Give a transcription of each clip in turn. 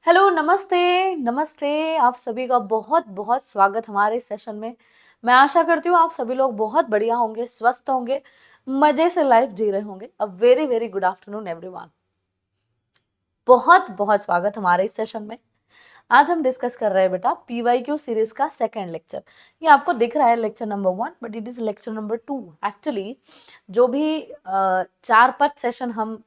Hello, नमस्ते। नमस्ते। आप सभी का बहुत बहुत स्वागत हमारे सेशन में। मैं आशा करती हूँ आप सभी लोग बहुत बढ़िया होंगे, स्वस्थ होंगे, मजे से लाइफ जी रहे होंगे। A very very good afternoon everyone. बहुत बहुत स्वागत हमारे इस सेशन में। आज हम डिस्कस कर रहे हैं बेटा पीवाईक्यू सीरीज का सेकंड लेक्चर। ये आपको दिख रहा है lecture number 1, but it is lecture number 2। Actually जो भी 4-5 सेशन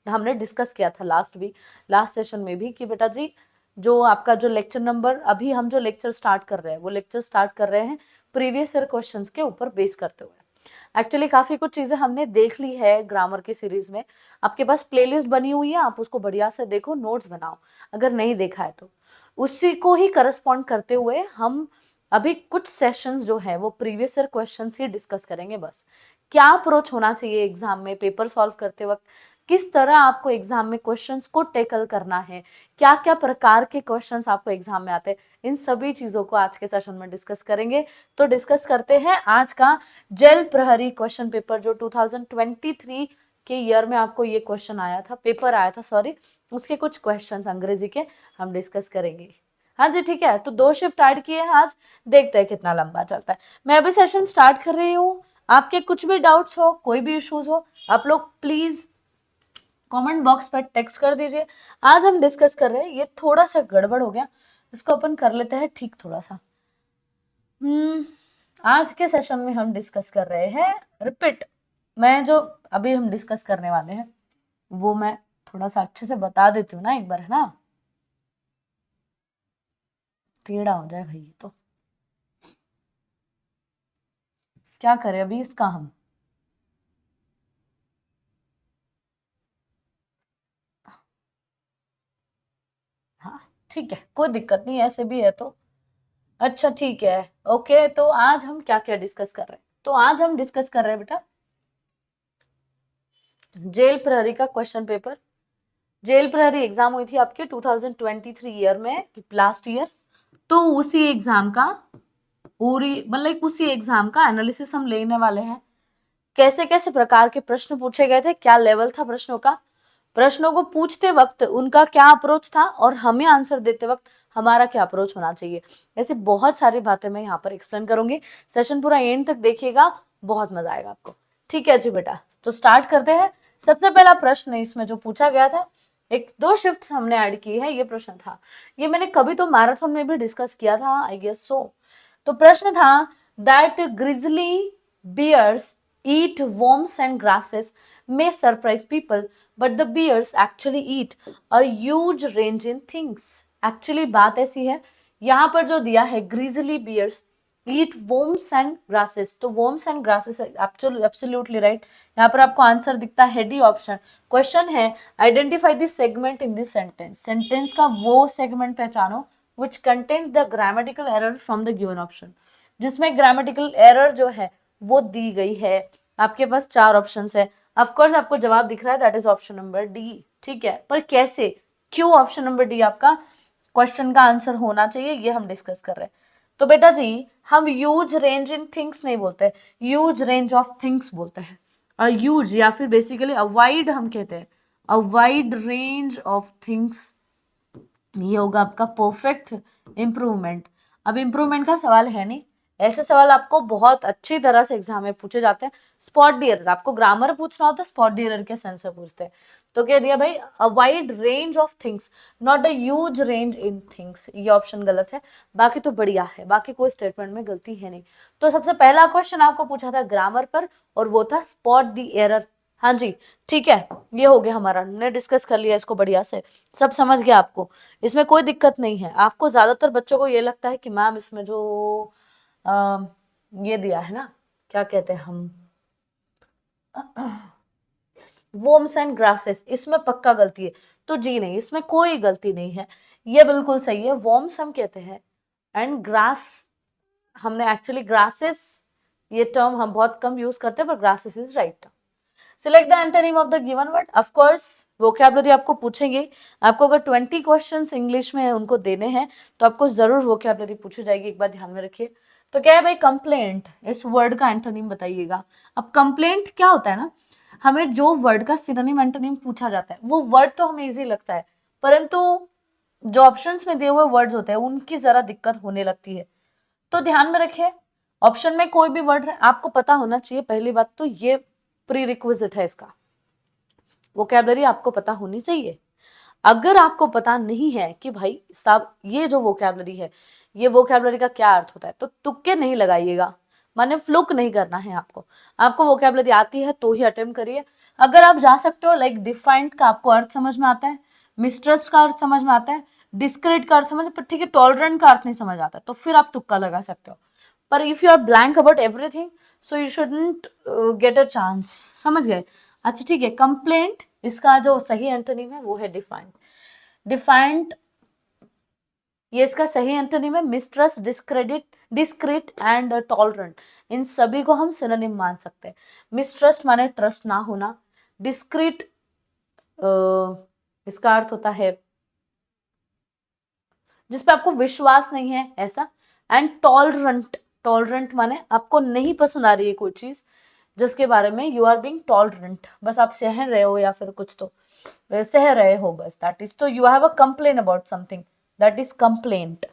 हमने डिस्कस किया था लास्ट सेशन में भी कि बेटा जी जो आपका जो लेक्चर नंबर अभी हम जो लेक्चर स्टार्ट कर रहे हैं वो लेक्चर स्टार्ट कर रहे हैं प्रीवियस ईयर क्वेश्चंस के ऊपर बेस करते हुए। एक्चुअली काफी कुछ चीजें हमने देख ली है ग्रामर की सीरीज में। आपके पास प्लेलिस्ट बनी हुई है, आप उसको बढ़िया से देखो, नोट्स बनाओ अगर नहीं देखा है तो। उसी को ही करस्पॉन्ड करते हुए हम अभी कुछ सेशंस जो है वो प्रीवियस ईयर क्वेश्चंस ही डिस्कस करेंगे। बस क्या अप्रोच होना चाहिए एग्जाम में पेपर सॉल्व करते वक्त, किस तरह आपको एग्जाम में क्वेश्चंस को टैकल करना है, क्या क्या प्रकार के क्वेश्चंस आपको एग्जाम में आते हैं, इन सभी चीजों को आज के सेशन में डिस्कस करेंगे। तो डिस्कस करते हैं आज का जेल प्रहरी क्वेश्चन पेपर जो 2023 के ईयर में आपको ये क्वेश्चन आया था, पेपर आया था सॉरी, उसके कुछ क्वेश्चंस अंग्रेजी के हम डिस्कस करेंगे। हाँ जी ठीक है, तो 2 शिफ्ट ऐड किए हैं आज, देखते हैं कितना लंबा चलता है। मैं अभी सेशन स्टार्ट कर रही हूँ। आपके कुछ भी डाउट्स हो, कोई भी इश्यूज हो, आप लोग प्लीज कमेंट बॉक्स पर टेक्स्ट कर दीजिए। आज हम डिस्कस कर रहे हैं, ये थोड़ा सा गड़बड़ हो गया, इसको अपन कर लेते हैं ठीक थोड़ा सा। आज के सेशन में हम डिस्कस कर रहे हैं रिपीट। मैं जो अभी हम डिस्कस करने वाले हैं वो मैं थोड़ा सा अच्छे से बता देती हूँ ना एक बार, है ना, टेढ़ा हो जाए भाई। तो क्या करें अभी इसका हम, हाँ ठीक है, कोई दिक्कत नहीं, ऐसे भी है तो अच्छा ठीक है। ओके, तो आज हम क्या क्या डिस्कस कर रहे हैं, तो आज हम डिस्कस कर रहे हैं बेटा जेल प्रहरी का क्वेश्चन पेपर। जेल प्रहरी एग्जाम हुई थी आपके 2023 ईयर में, लास्ट ईयर। तो उसी एग्जाम का पूरी मतलब उसी एग्जाम का एनालिसिस हम लेने वाले हैं। कैसे कैसे प्रकार के प्रश्न पूछे गए थे, क्या लेवल था प्रश्नों का, प्रश्नों को पूछते वक्त उनका क्या अप्रोच था और हमें आंसर देते वक्त हमारा क्या अप्रोच होना चाहिए, ऐसी बहुत सारी बातें मैं यहाँ पर एक्सप्लेन करूंगी। सेशन पूरा एंड तक देखिएगा, बहुत मजा आएगा आपको। ठीक है जी बेटा, तो स्टार्ट करते हैं। सबसे पहला प्रश्न इसमें जो पूछा गया था, एक 2 शिफ्ट हमने ऐड की है, ये प्रश्न था, ये मैंने कभी तो मैराथन में भी डिस्कस किया था आई गेस सो। तो प्रश्न था that grizzly bears eat worms and grasses may surprise people, but the bears actually eat a huge range in things. Actually बात ऐसी है, यहाँ पर जो दिया है grizzly bears eat worms and grasses, तो worms and grasses absolutely right। यहाँ पर आपको आंसर दिखता है डी ऑप्शन। क्वेश्चन है identify the segment in this sentence, sentence का वो सेगमेंट पहचानो which contains the grammatical error from the given option, जिसमें ग्रामेटिकल एरर जो है वो दी गई है। आपके पास 4 ऑप्शन है, ऑफकोर्स आपको जवाब दिख रहा है, that is option number D. ठीक है, पर कैसे, क्यों ऑप्शन नंबर डी आपका क्वेश्चन का आंसर होना चाहिए, ये हम डिस्कस कर रहे हैं। तो बेटा जी हम यूज रेंज इन थिंग्स नहीं बोलते, यूज रेंज ऑफ थिंग्स बोलते हैं। यूज या फिर बेसिकली अवॉइड हम कहते हैं, अवॉइड रेंज ऑफ थिंग्स, ये होगा आपका परफेक्ट इंप्रूवमेंट। अब इंप्रूवमेंट का सवाल है नहीं, ऐसे सवाल आपको बहुत अच्छी तरह से एग्जाम में पूछे जाते हैं। स्पॉट डियर, आपको ग्रामर पूछना हो तो स्पॉट डियर के सेंस से पूछते हैं। तो कह दिया भाई a wide range of things, not a huge range in things, ये ऑप्शन गलत है। बाकी तो बढ़िया है, बाकी कोई स्टेटमेंट में गलती है नहीं। तो सबसे पहला क्वेश्चन आपको पूछा था ग्रामर पर और वो था स्पॉट द एरर। हाँ जी ठीक है, ये हो गया हमारा, हमने डिस्कस कर लिया इसको बढ़िया से, सब समझ गया आपको, इसमें कोई दिक्कत नहीं है। आपको ज्यादातर बच्चों को ये लगता है कि मैम इसमें जो ये दिया है ना, क्या कहते हैं हम, वर्म्स एंड ग्रासेस, इसमें पक्का गलती है। तो जी नहीं, इसमें कोई गलती नहीं है, ये बिल्कुल सही है। वर्म्स हम कहते हैं एंड ग्रास, हमने एक्चुअली ग्रासेस ये टर्म हम बहुत कम यूज करते हैं, पर grasses is right term. Select the antonym of the given word, of course vocabulary आपको पूछेंगे। आपको अगर 20 क्वेश्चंस इंग्लिश में उनको देने हैं तो आपको जरूर वोकैबुलरी पूछी जाएगी, एक बार ध्यान में रखिए। तो क्या है भाई कंप्लेंट, इस वर्ड का एंटोनिम बताइएगा। अब कंप्लेंट क्या होता है ना, हमें जो वर्ड का सिनोनिम एंटोनिम पूछा जाता है वो वर्ड तो हमें इजी लगता है, परंतु जो ऑप्शंस में दिए हुए वर्ड्स होते हैं उनकी जरा दिक्कत होने लगती है। तो ध्यान में रखिए, ऑप्शन में कोई भी वर्ड है आपको पता होना चाहिए। पहली बात तो ये प्री रिक्विजिट है, इसका वोकैबुलरी आपको पता होनी चाहिए। अगर आपको पता नहीं है कि भाई साहब ये जो वोकैबुलरी है, ये वोकैबुलरी का क्या अर्थ होता है, तो तुक्के नहीं लगाइएगा, माने फ्लुक नहीं करना है आपको। आपको वोकैबुलरी आती है तो ही अटेम्प्ट करिए। अगर आप जा सकते हो, लाइक डिफाइंड का आपको अर्थ समझ में आता है, मिसट्रस्ट का अर्थ समझ में आता है, डिस्क्रेट का अर्थ समझ, पर ठीक है टॉलरेंट का अर्थ नहीं समझ आता, तो फिर आप तुक्का लगा सकते हो। पर if you are blank about everything, so you shouldn't get a chance. समझ गए? अच्छा ठीक है, कंप्लेंट इसका जो सही एंटोनिम है वो है डिफाइंड। डिफाइंड ये इसका सही एंटोनिम है। Mistrust, discredit, discreet and tolerant, इन सभी को हम सिनोनिम मान सकते हैं। मिसट्रस्ट माने ट्रस्ट ना होना, डिस्क्रीट इसका अर्थ होता है जिसपे आपको विश्वास नहीं है ऐसा, एंड टॉलरेंट, टॉलरेंट माने आपको नहीं पसंद आ रही है कोई चीज जिसके बारे में यू आर बीइंग टॉलरेंट, बस आप सह रहे हो या फिर कुछ तो सह रहे हो बस, दैट इज, तो you have a complain about something, that is complaint.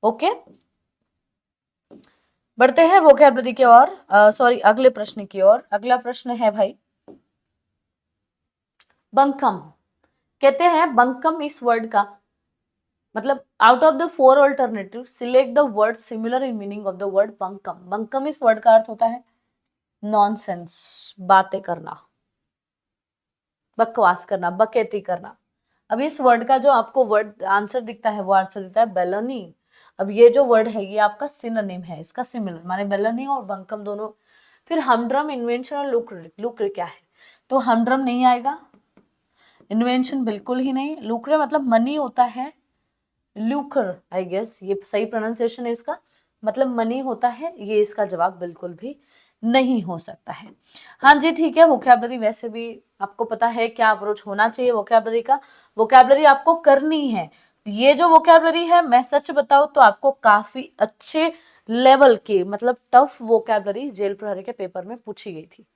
Okay, बढ़ते हैं वोकैबुलरी की ओर, सॉरी अगले प्रश्न की ओर। अगला प्रश्न है भाई बंकम। कहते हैं बंकम इस वर्ड का मतलब, out of the 4 alternative select the word similar in meaning of the word बंकम। बंकम इस वर्ड का अर्थ होता है नॉनसेंस, बातें करना, बकवास करना, बकैती करना। अब इस वर्ड का जो आपको वर्ड आंसर दिखता है वो आंसर दिखता है बेलोनी। अब ये जो वर्ड है ये आपका सिनोनिम है, इसका सिमिलर माने बेलोनी और बंकम दोनों। फिर हमड्रम, इन्वेंशन और लुक्र। लुक्र क्या है? तो हमड्रम नहीं आएगा, इन्वेंशन बिल्कुल ही नहीं, लुक्र मतलब मनी होता है, ल्यूकर आई गेस ये सही प्रोनाउंसिएशन है इसका, मतलब मनी होता है, ये इसका जवाब बिल्कुल भी नहीं हो सकता है। हाँ जी ठीक है, वोकैबुलरी वैसे भी आपको पता है क्या अप्रोच होना चाहिए वोकैबुलरी का, वोकैबुलरी आपको करनी है। ये जो वोकैबुलरी है मैं सच बताऊं तो आपको काफी अच्छे लेवल की मतलब टफ वोकैबुलरी जेल प्रहरी के पेपर में पूछी गई थी।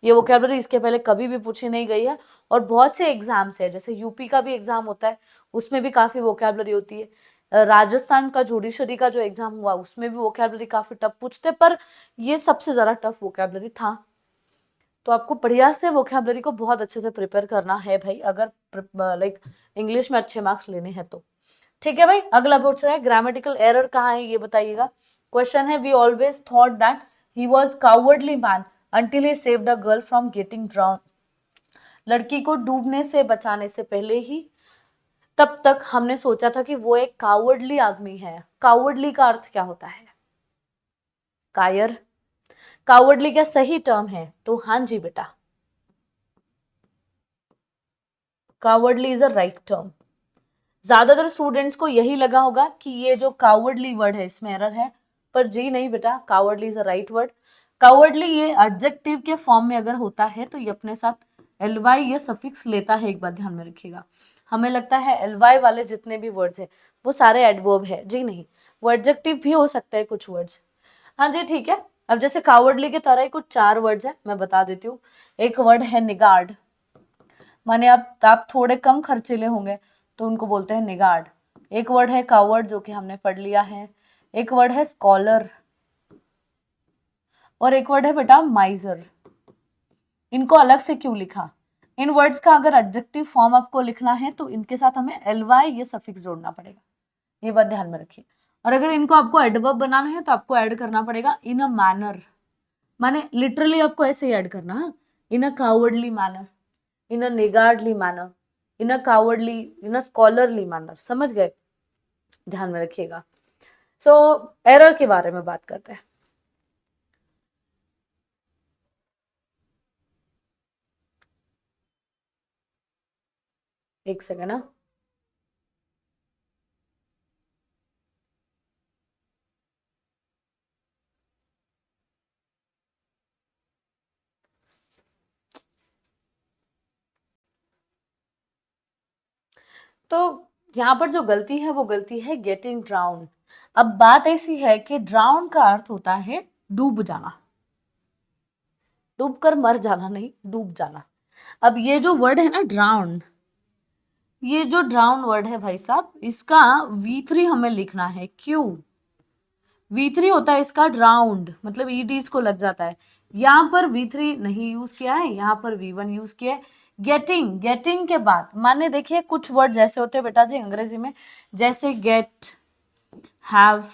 ये वोकैबुलरी इसके पहले कभी भी पूछी नहीं गई है, और बहुत से एग्जाम्स है, जैसे यूपी का भी एग्जाम होता है उसमें भी काफी वोकैबुलरी होती है, राजस्थान का जुडिशरी का जो एग्जाम हुआ उसमें भी वोकैबुलरी काफी टफ पूछते, पर ये सबसे ज्यादा टफ वोकैबुलरी था। तो आपको बढ़िया से वोकैबुलरी को बहुत अच्छे से प्रिपेयर करना है भाई, अगर लाइक इंग्लिश में अच्छे मार्क्स लेने हैं तो। ठीक है भाई, अगला पूछ रहा है ग्रामेटिकल एरर कहाँ है ये बताइएगा। क्वेश्चन है, we always thought that he was cowardly man until he saved a girl from getting drowned। लड़की को डूबने से बचाने से पहले ही तब तक हमने सोचा था कि वो एक कावर्डली आदमी है। कावर्डली का अर्थ क्या होता है? कायर। कावर्डली क्या सही टर्म है? तो हाँ जी बेटा, cowardly is a right term. ज्यादातर स्टूडेंट्स को यही लगा होगा कि ये जो कावर्डली वर्ड है इसमें एरर है, पर जी नहीं बेटा, cowardly is a right word. Cowardly ये एडजेक्टिव के फॉर्म में अगर होता है तो ये अपने साथ एलवाई ये सफिक्स लेता है, एक बात ध्यान में रखिएगा। हमें लगता है एलवाई वाले जितने भी वर्ड्स है वो सारे एडवर्ब है, जी नहीं, वो एडजेक्टिव भी हो सकते हैं कुछ वर्ड्स। हाँ जी ठीक है, अब जैसे कावर्डली के तरह ही कुछ 4 वर्ड्स है, मैं बता देती हूँ। एक वर्ड है निगार्ड, माने आप थोड़े कम खर्चीले होंगे तो उनको बोलते हैं निगार्ड। एक वर्ड है कावर्ड जो कि हमने पढ़ लिया है। एक वर्ड है स्कॉलर, और एक वर्ड है बेटा माइजर। इनको अलग से क्यों लिखा? इन वर्ड्स का अगर एडजेक्टिव फॉर्म आपको लिखना है तो इनके साथ हमें एलवाई ये सफिक्स जोड़ना पड़ेगा, ये बात ध्यान में रखिए। और अगर इनको आपको एडवर्ब बनाना है तो आपको ऐड करना पड़ेगा इन अ मैनर, माने लिटरली आपको ऐसे ही ऐड करना, इन अ कावर्डली मैनर, इन अ निगार्डली मैनर, इन अ कावर्डली, इन अ स्कॉलरली मैनर। समझ गए? ध्यान में रखिएगा। सो एरर के बारे में बात करते हैं। एक सेकेंड ना, तो यहाँ पर जो गलती है वो गलती है गेटिंग ड्राउन। अब बात ऐसी है कि ड्राउन का अर्थ होता है डूब जाना, डूब कर मर जाना नहीं, डूब जाना। अब ये जो वर्ड है ना ड्राउन, ये जो ड्राउन वर्ड है भाई साहब, इसका V3 हमें लिखना है। क्यों? V3 होता है इसका ड्राउंड, मतलब ईडी इसको लग जाता है। यहाँ पर V3 नहीं यूज किया है, यहाँ पर V1 यूज किया है। गेटिंग, गेटिंग के बाद माने देखिए कुछ वर्ड जैसे होते हैं बेटा जी अंग्रेजी में, जैसे गेट, हैव,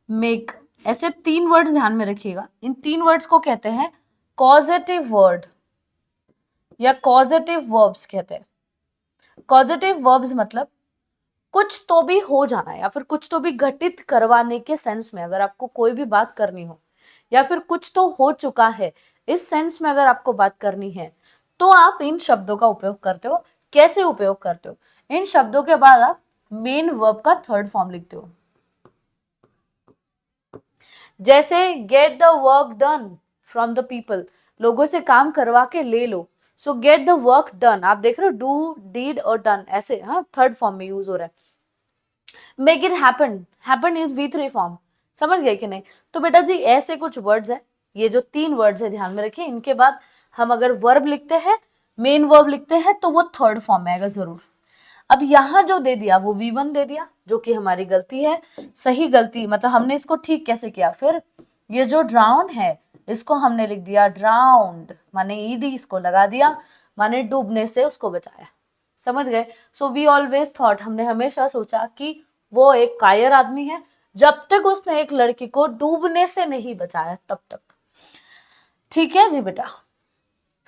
मेक, ऐसे 3 वर्ड्स ध्यान में रखिएगा। इन 3 वर्ड्स को कहते हैं कॉजेटिव वर्ड या कॉजेटिव वर्ब्स कहते हैं। कॉजेटिव वर्ब्स मतलब कुछ तो भी हो जाना है या फिर कुछ तो भी घटित करवाने के सेंस में, अगर आपको कोई भी बात करनी हो या फिर कुछ तो हो चुका है इस सेंस में अगर आपको बात करनी है तो आप इन शब्दों का उपयोग करते हो। कैसे उपयोग करते हो? इन शब्दों के बाद आप मेन वर्ब का थर्ड फॉर्म लिखते हो। जैसे get the work done from the people, लोगों से काम करवा के ले लो। So get the work done, आप देख रहे हो डू, डीड और डन ऐसे, हाँ, थर्ड फॉर्म में यूज हो रहा है। Make it happen, happen is V3 form. समझ गए कि नहीं? तो बेटा जी ऐसे कुछ वर्ड्स है, ये जो 3 वर्ड्स है ध्यान में रखिए। इनके बाद हम अगर वर्ब लिखते हैं, मेन वर्ब लिखते हैं, तो वो थर्ड फॉर्म में आएगा जरूर। अब यहाँ जो दे दिया वो V1 दे दिया, जो कि हमारी गलती है। सही गलती मतलब हमने इसको ठीक कैसे किया? फिर ये जो ड्राउन है इसको हमने लिख दिया ड्राउंड, माने ईडी इसको लगा दिया, माने डूबने से उसको बचाया। समझ गए? सो वी ऑलवेज थॉट, हमने हमेशा सोचा कि वो एक कायर आदमी है जब तक उसने एक लड़की को डूबने से नहीं बचाया तब तक। ठीक है जी बेटा?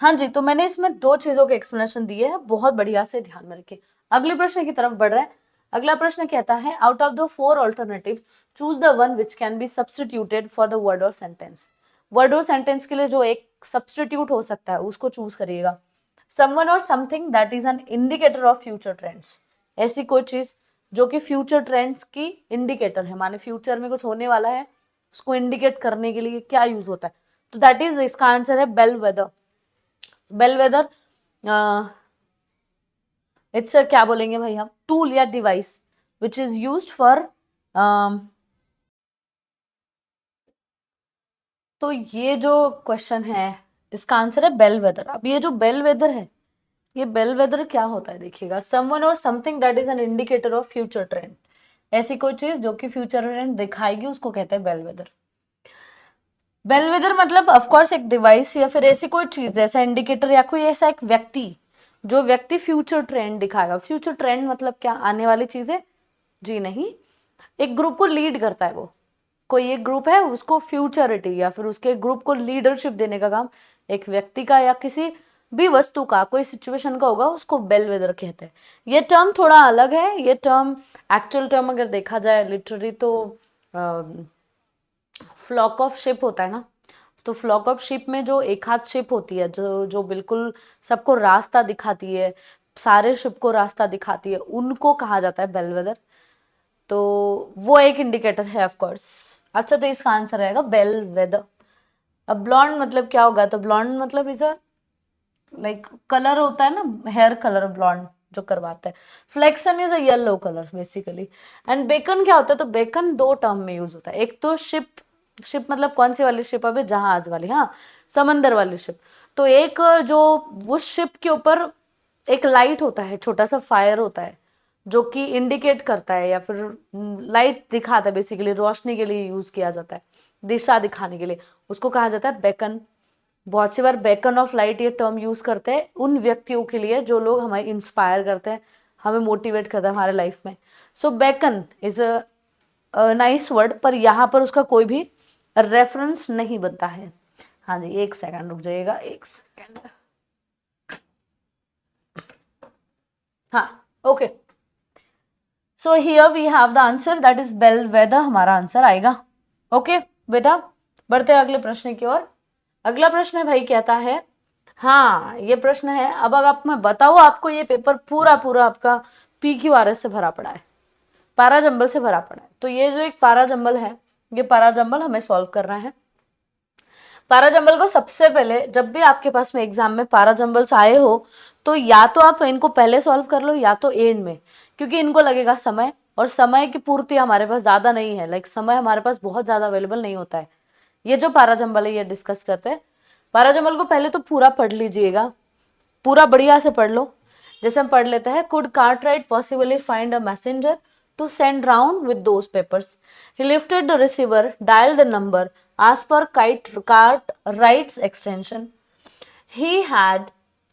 हाँ जी, तो मैंने इसमें 2 चीजों के एक्सप्लेनेशन दिए हैं, बहुत बढ़िया से ध्यान में रखिए। अगले प्रश्न की तरफ बढ़ रहे हैं। अगला प्रश्न कहता है out of the 4 alternatives choose the one which can be substituted for the word और सेंटेंस। वर्ड और सेंटेंस के लिए जो एक सब्स्टिट्यूट हो सकता है उसको चूज करिएगा। समवन और something that is an indicator of future trends, ऐसी कोई चीज जो कि फ्यूचर ट्रेंड्स की इंडिकेटर है, माने फ्यूचर में कुछ होने वाला है उसको इंडिकेट करने के लिए क्या यूज होता है, तो दैट इज, इसका आंसर है bellwether. Bellwether it's क्या बोलेंगे भाई हम, टूल या device which is used for, तो ये जो क्वेश्चन है इसका आंसर है बेल वेदर। अब ये जो बेल वेदर है, ये बेल वेदर क्या होता है देखिएगा, समवन और something that is an indicator of future trend, ऐसी कोई चीज जो कि फ्यूचर ट्रेंड दिखाएगी उसको कहते हैं बेल वेदर। बेल वेदर मतलब ऑफ कोर्स एक डिवाइस या फिर ऐसी कोई चीज, ऐसा इंडिकेटर या कोई ऐसा एक व्यक्ति, जो व्यक्ति फ्यूचर ट्रेंड दिखाएगा। फ्यूचर ट्रेंड मतलब क्या? आने वाली चीजें? जी नहीं, एक ग्रुप को लीड करता है वो, कोई एक ग्रुप है उसको फ्यूचरिटी या फिर उसके ग्रुप को लीडरशिप देने का काम एक व्यक्ति का या किसी भी वस्तु का, कोई सिचुएशन का होगा, उसको बेल वेदर कहते हैं। ये टर्म थोड़ा अलग है, ये टर्म एक्चुअल टर्म अगर देखा जाए लिटरली तो फ्लॉक ऑफ शिप होता है ना, तो फ्लॉक ऑफ शिप में जो एक हाथ शिप होती है जो जो बिल्कुल सबको रास्ता दिखाती है, सारे शिप को रास्ता दिखाती है, उनको कहा जाता है बेल वेदर। तो वो एक इंडिकेटर है ऑफ कोर्स। अच्छा, तो इसका आंसर रहेगा बेल वेदर। अब ब्लॉन्ड मतलब क्या होगा? तो ब्लॉन्ड मतलब इज अ लाइक कलर होता है ना, हेयर कलर ब्लॉन्ड जो करवाता है। Flaxen is a yellow colour basically. And beacon क्या होता है? तो बेकन 2 टर्म में यूज होता है। एक तो शिप, शिप मतलब कौन सी वाली शिप? अभी जहाज वाली, हाँ, समंदर वाली शिप। तो एक जो वो शिप के ऊपर एक लाइट होता है, छोटा सा फायर होता है जो कि इंडिकेट करता है या फिर लाइट दिखाता है, बेसिकली रोशनी के लिए यूज किया जाता है, दिशा दिखाने के लिए, उसको कहा जाता है बेकन। बहुत सी बार बेकन ऑफ लाइट ये टर्म यूज करते हैं उन व्यक्तियों के लिए जो लोग हमें इंस्पायर करते हैं, हमें मोटिवेट करते हैं हमारे लाइफ में। So bacon is a nice word, पर यहाँ पर उसका कोई भी रेफरेंस नहीं बनता है। हाँ जी, 1 सेकंड रुक जाइएगा, 1 सेकंड। हाँ, okay. So here we have the answer that is bellwether, हमारा आंसर आएगा। ओके बेटा, बढ़ते हैं अगले प्रश्न की ओर। अगला प्रश्न है भाई, कहता है, हाँ ये प्रश्न है, अब अगर आप मैं बताओ, आपको ये पेपर पूरा पूरा आपका PQRS से भरा पड़ा है, पारा जंबल से भरा पड़ा है। तो ये जो एक पारा जंबल है, ये पारा जंबल हमें सॉल्व करना है। पारा जंबल को सबसे पहले, जब भी आपके पास में एग्जाम में पारा जंबल्स आए हो, तो या तो आप इनको पहले सॉल्व कर लो या तो एंड में, क्योंकि इनको लगेगा समय, और समय की पूर्ति हमारे पास ज्यादा नहीं है, लाइक समय हमारे पास बहुत ज्यादा अवेलेबल नहीं होता है। ये जो पारा जंबल है ये डिस्कस करते हैं। पारा जंबल को पहले तो पूरा पढ़ लीजिएगा, पूरा बढ़िया से पढ़ लो। जैसे हम पढ़ लेते हैं, could Cartwright possibly find a messenger to send round with those papers. He lifted the receiver, dialed the number, asked for Cartwright's extension. He had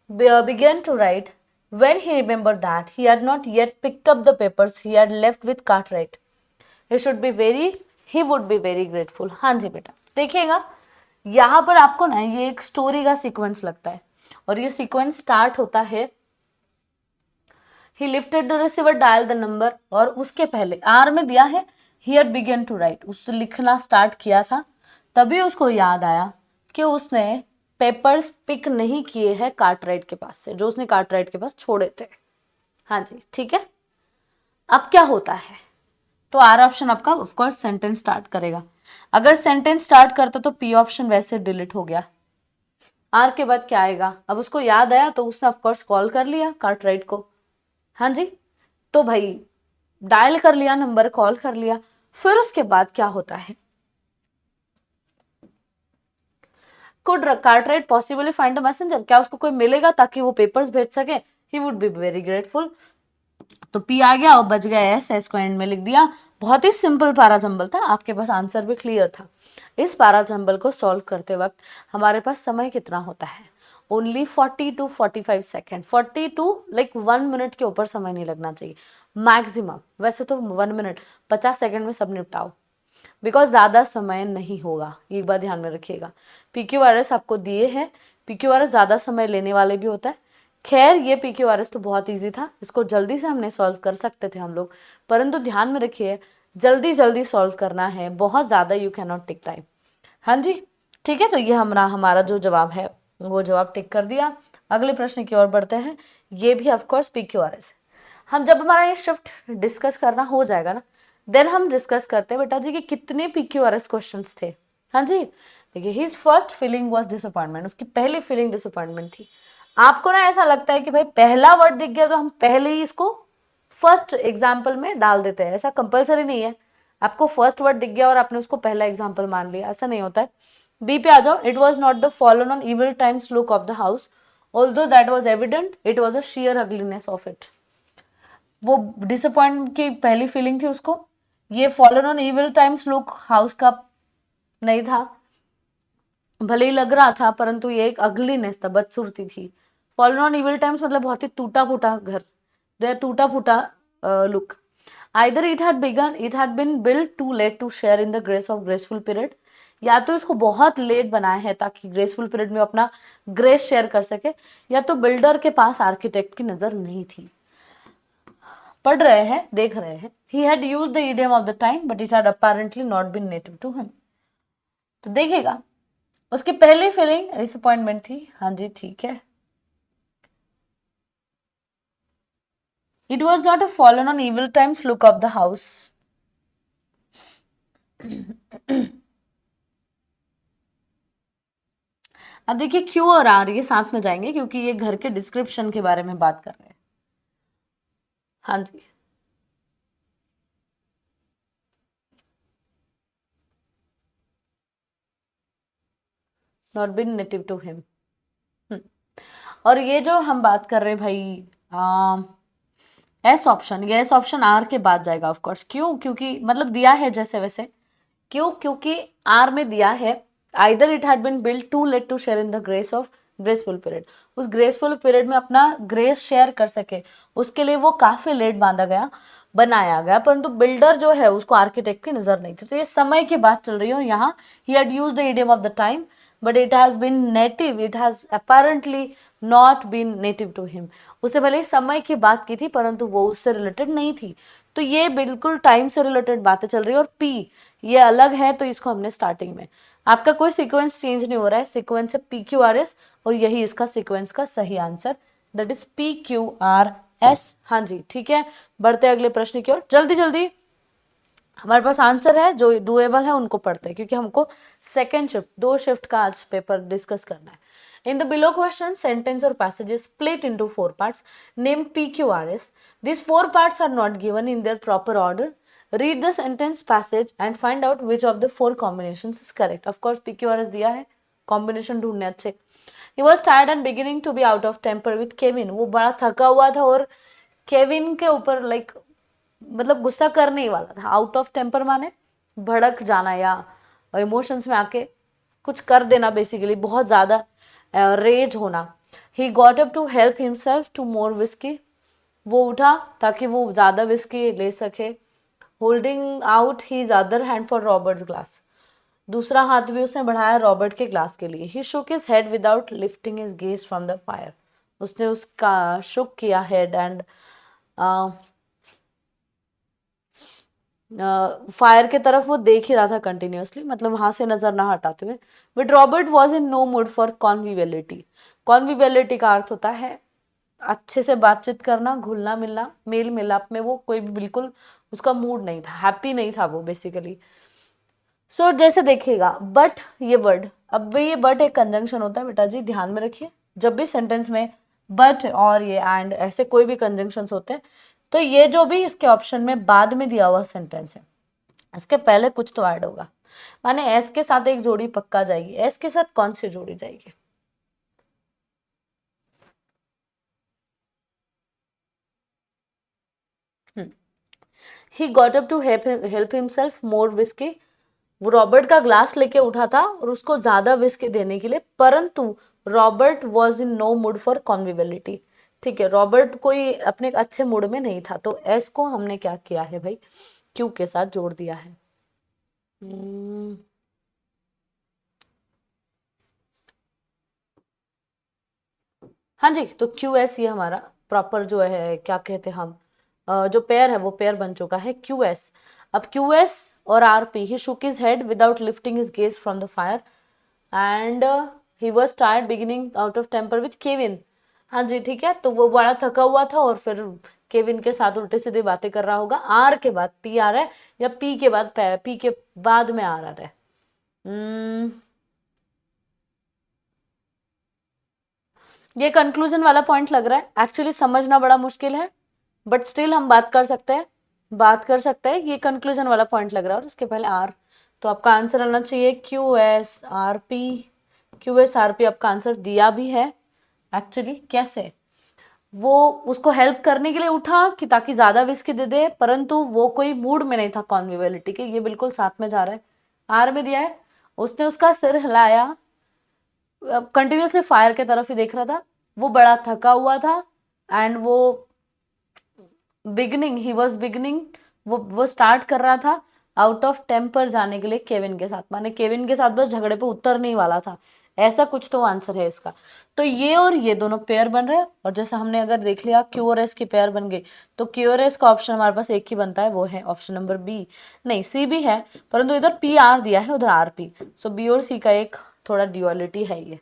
begun to write when he remembered that he had not yet picked up the papers he had left with Cartwright. He would be very grateful. हाँ जी बेटा, देखिएगा यहाँ पर आपको ना ये एक स्टोरी का सीक्वेंस लगता है, और ये सीक्वेंस स्टार्ट होता है he lifted the receiver, dialed the number, और उसके पहले आर में दिया है he had begun to write, उसने लिखना स्टार्ट किया था, तभी उसको याद आया कि उसने पेपर्स पिक नहीं किए हैं कार्टराइट के पास से, जो उसने कार्टराइट के पास छोड़े थे। हाँ जी ठीक है। अब क्या होता है, तो आर ऑप्शन आपका ऑफकोर्स सेंटेंस स्टार्ट करेगा। अगर सेंटेंस स्टार्ट करता तो पी ऑप्शन वैसे डिलीट हो गया। आर के बाद क्या आएगा, अब उसको याद आया तो उसने ऑफकोर्स कॉल कर लिया कार्टराइट को। हाँ जी, तो भाई डायल कर लिया नंबर, कॉल कर लिया, फिर उसके बाद क्या होता है, could Cartwright possibly find a messenger, क्या उसको कोई मिलेगा ताकि वो पेपर्स भेज सके, he would be very grateful. तो पी आ गया और बच गया एस, एस को एंड में लिख दिया। बहुत ही सिंपल पैराजंबल था, आपके पास आंसर भी क्लियर था। इस पैराजंबल को सॉल्व करते वक्त हमारे पास समय कितना होता है, only 40 to 45 second, 40 to like 1 minute के ऊपर समय नहीं लगना चाहिए मैक्सिमम। वैसे तो 1 मिनट 50 सेकेंड में सब निपटाओ, बिकॉज ज्यादा समय नहीं होगा, ये बात ध्यान में रखिएगा। PQRS आपको दिए हैं, PQRS ज्यादा समय लेने वाले भी होता है। खैर ये PQRS तो बहुत इजी था, इसको जल्दी से हमने सॉल्व कर सकते थे हम लोग, परंतु ध्यान में रखिए जल्दी जल्दी सॉल्व करना है, बहुत ज्यादा you can not take time. हाँ जी ठीक है, तो ये हमारा जो जवाब है वो जवाब टिक कर दिया। अगले प्रश्न की ओर बढ़ते हैं, ये भी ऑफकोर्स PQRS। हम जब हमारा ये शिफ्ट डिस्कस करना हो जाएगा ना, देन हम डिस्कस करते हैं बेटा जी कि कितने PQRS क्वेश्चंस थे। हाँ जी देखिए, his first feeling was disappointment, उसकी पहली फीलिंग डिसअपॉइंटमेंट थी। आपको ना ऐसा लगता है कि भाई पहला वर्ड दिख गया तो हम पहले ही इसको फर्स्ट एग्जाम्पल में डाल देते हैं, ऐसा कंपलसरी नहीं है। आपको फर्स्ट वर्ड दिख गया और आपने उसको पहला एग्जाम्पल मान लिया, ऐसा नहीं होता है। बी पे आ जाओ, it was not the fallen on evil times look of the house, although that was evident it was a sheer ugliness of it. वो डिसअपॉइंट की पहली फीलिंग थी उसको, ये fallen on evil times look house का नहीं था, भले ही लग रहा था परंतु ये एक अगलीनेस था, बदसूरती थी। फॉलन ऑन इविल टाइम्स मतलब बहुत ही टूटा फूटा घर, टूटा फूटा look. Either it had been built too late to share in the grace of graceful period, या तो इसको बहुत लेट बनाया है ताकि ग्रेसफुल पीरियड में अपना ग्रेस शेयर कर सके, या तो बिल्डर के पास आर्किटेक्ट की नजर नहीं थी। पढ़ रहे हैं, देख रहे हैं, he had used the idiom of the time but it had apparently not been native to him। तो देखिएगा उसकी पहली फीलिंग डिसअपॉइंटमेंट थी। हाँ जी ठीक है, it was not a fallen on evil times look of the house। अब देखिए क्यों और आर ये साथ में जाएंगे क्योंकि ये घर के डिस्क्रिप्शन के बारे में बात कर रहे हैं। हाँ जी not been native to him. और ये जो हम बात कर रहे हैं भाई एस ऑप्शन, ये एस ऑप्शन आर के बाद जाएगा ऑफकोर्स। क्यों, क्योंकि मतलब दिया है जैसे वैसे, क्यों, क्योंकि आर में दिया है either it had been built too late to share in the grace of graceful period, उस ग्रेसफुल पीरियड में अपना ग्रेस शेयर कर सके उसके लिए वो काफी लेट बनाया गया, परंतु बिल्डर जो है उसको आर्किटेक्ट की नजर नहीं थी। तो ये समय की बात चल रही हो यहाँ, he had used the idiom of the time but it has been native, it has apparently not been native to him. उससे पहले समय की बात की थी परंतु वो उससे रिलेटेड नहीं थी। तो ये बिल्कुल टाइम से रिलेटेड बातें चल रही है, और पी ये अलग है तो इसको हमने स्टार्टिंग में, आपका कोई सीक्वेंस चेंज नहीं हो रहा है, सीक्वेंस है PQRS और यही इसका सीक्वेंस का सही आंसर, दैट इज PQRS। हाँ जी ठीक है, बढ़ते अगले प्रश्न की ओर जल्दी जल्दी। हमारे पास आंसर है जो डुएबल है उनको पढ़ते हैं क्योंकि हमको सेकेंड शिफ्ट, 2 शिफ्ट का आज पेपर डिस्कस करना है। In the below question, sentence or passage is split into 4 parts named PQRS. These 4 parts are not given in their proper order. Read the sentence passage and find out which of the 4 combinations is correct. Of course PQRS दिया है, combination ढूंढने अच्छे। He was tired and beginning to be out of temper with Kevin, वो बड़ा थका हुआ था और केविन के ऊपर लाइक मतलब गुस्सा करने ही वाला था। आउट ऑफ टेम्पर माने भड़क जाना या इमोशंस में आके कुछ कर देना, बेसिकली बहुत ज्यादा रेज होना। He got up to help himself to more whisky, वो उठा ताकि वो ज्यादा विस्की ले सके। Holding out his other hand for Robert's glass, दूसरा हाथ भी उसने बढ़ाया रॉबर्ट के ग्लास के लिए। He shook his head without lifting his gaze from the fire, उसने उसका शुक किया हेड एंड फायर के तरफ वो देख ही रहा था कंटिन्यूअसली, मतलब वहां से नजर ना हटाते हुए। But Robert was in no mood for conviviality, conviviality का अर्थ होता है अच्छे से बातचीत करना, घुलना मिलना, मेल मिलाप में वो कोई भी बिल्कुल उसका मूड नहीं था, हैप्पी नहीं था वो बेसिकली। सो जैसे देखिएगा बट, ये वर्ड, अब भी ये बट एक कंजंक्शन होता है बेटा जी, ध्यान में रखिए। जब भी सेंटेंस में बट और ये एंड ऐसे कोई भी कंजंक्शंस होते हैं तो ये जो भी इसके ऑप्शन में बाद में दिया हुआ सेंटेंस है इसके पहले कुछ तो ऐड होगा, माने एस के साथ एक जोड़ी पक्का जाएगी। एस के साथ कौन सी जोड़ी जाएगी? He got up to help himself more whisky, वो रॉबर्ट का ग्लास लेके उठा था और उसको ज्यादा विस्की देने के लिए, परंतु Robert was in no mood for conviviality. ठीक है, रॉबर्ट कोई अपने अच्छे मूड में नहीं था, तो एस को हमने क्या किया है भाई, क्यू के साथ जोड़ दिया है। हाँ जी, तो क्यू एस ये हमारा प्रॉपर जो है क्या कहते हैं हम, जो पेयर है वो पेयर बन चुका है क्यू एस। अब क्यू एस और R P, he shook his head without lifting his gaze from the fire and he was tired beginning out of temper with Kevin. हाँ जी ठीक है, तो वो बड़ा थका हुआ था और फिर केविन के साथ उल्टे सीधे बातें कर रहा होगा। आर के बाद पी आ रहा है या पी के बाद पी के बाद में आ रहा है? ये कंक्लूजन वाला पॉइंट लग रहा है, एक्चुअली समझना बड़ा मुश्किल है बट स्टिल हम बात कर सकते हैं, ये कंक्लूजन वाला पॉइंट लग रहा है और उसके पहले आर, तो आपका आंसर आना चाहिए Q S R P. Q S R P आपका आंसर दिया भी है। एक्चुअली कैसे, वो उसको हेल्प करने के लिए उठा कि ताकि ज्यादा विस्की दे दे, परंतु वो कोई मूड में नहीं था कॉन्विवेलिटी के, ये बिल्कुल साथ में जा रहा है। आर में दिया है, उसने उसका सिर हिलाया, कंटिन्यूसली फायर के तरफ ही देख रहा था, वो बड़ा थका हुआ था एंड वो बिगनिंग, ही वॉज बिगनिंग, वो स्टार्ट कर रहा था आउट ऑफ टेम्पर जाने के लिए केविन के साथ, माने केविन के साथ बस झगड़े पे उतरने ही वाला था, ऐसा कुछ तो आंसर है इसका। तो ये और ये दोनों पेयर बन रहे हैं और जैसा हमने अगर देख लिया क्यू और एस की पेयर बन गई, तो क्यू और एस का ऑप्शन हमारे पास एक ही बनता है, वो है ऑप्शन नंबर बी। नहीं सी भी है, परंतु इधर पी आर दिया है उधर आर पी, सो बी और सी का एक थोड़ा ड्यूअलिटी है ये।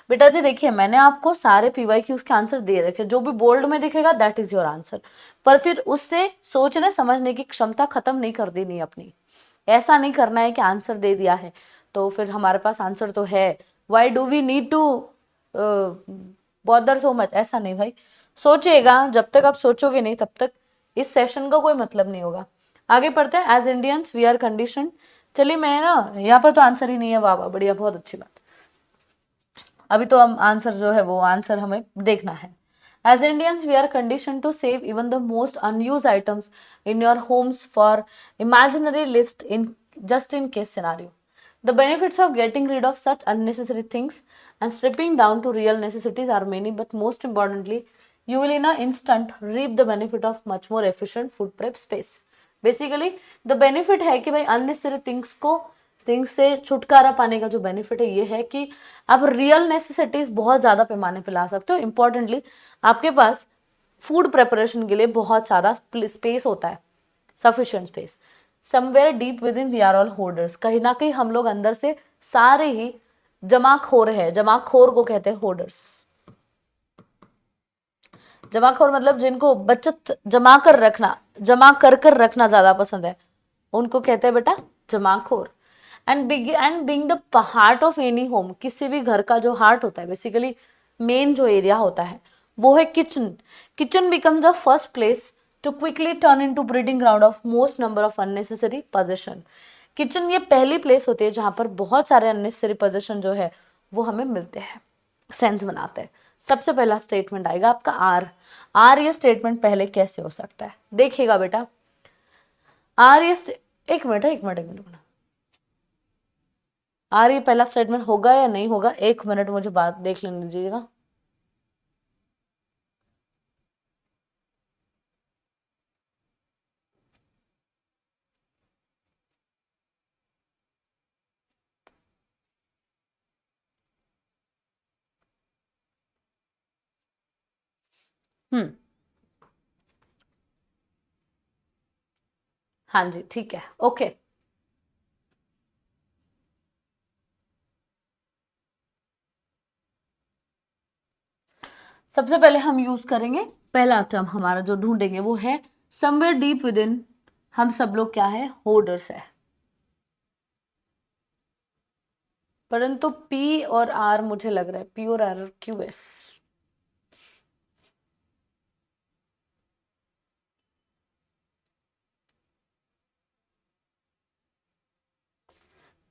बेटा जी देखिए मैंने आपको सारे पीवाई क्यूज के आंसर दे रखे, जो भी बोल्ड में दिखेगा दैट इज योर आंसर, पर फिर उससे सोचने समझने की क्षमता खत्म नहीं कर देनी अपनी। ऐसा नहीं करना है कि आंसर दे दिया है तो फिर हमारे पास आंसर तो है, why do we need to bother so much, ऐसा नहीं भाई। सोचिएगा, जब तक आप सोचोगे नहीं तब तक इस सेशन का कोई मतलब नहीं होगा। आगे पढ़ते हैं। As Indians we are condition, चलिए मैं ना यहाँ पर तो आंसर ही नहीं है, वाह वाह बढ़िया बहुत अच्छी बात। अभी तो हम आंसर जो है वो आंसर हमें देखना है। As Indians, we are conditioned to save even the most unused items in your homes for imaginary list in just in case scenario. The benefits of getting rid of such unnecessary things and stripping down to real necessities are many, but most importantly, you will in an instant reap the benefit of much more efficient food prep space. Basically, the benefit है कि भाई unnecessary things से छुटकारा पाने का जो benefit है ये है कि आप रियल नेसेसिटीज बहुत ज्यादा पैमाने पे ला सकते हो। इंपॉर्टेंटली आपके पास फूड प्रिपरेशन के लिए बहुत ज्यादा स्पेस होता है, sufficient space. Somewhere deep within we are all hoarders, कहीं ना कहीं हम लोग अंदर से सारे ही जमाखोर है, जमाखोर को कहते हैं होर्डर्स। जमाखोर मतलब जिनको बचत जमा कर रखना, जमा कर रखना ज्यादा पसंद है, उनको कहते हैं बेटा जमाखोर। And being the heart of any home, किसी भी घर का जो हार्ट होता है बेसिकली मेन जो एरिया होता है वो है kitchen. Kitchen becomes the first place to quickly turn into breeding ground of most number of unnecessary position. Kitchen ये पहली प्लेस होती है जहां पर बहुत सारे अननेसेसरी पोजीशन जो है वो हमें मिलते हैं। सेंस बनाते हैं। सबसे पहला स्टेटमेंट आएगा आपका आर। आर ये स्टेटमेंट पहले कैसे हो सकता है, देखिएगा बेटा। आर ये एक मिनट आर ये पहला स्टेटमेंट होगा या नहीं होगा, एक मिनट मुझे बात देख लेने दीजिएगा। हम्म, हाँ जी ठीक है, ओके। सबसे पहले हम यूज करेंगे पहला टर्म, हमारा जो ढूंढेंगे वो है समवेयर डीप विद इन। हम सब लोग क्या है, होर्डर्स है। परंतु पी और आर मुझे लग रहा है, पी और R Q S.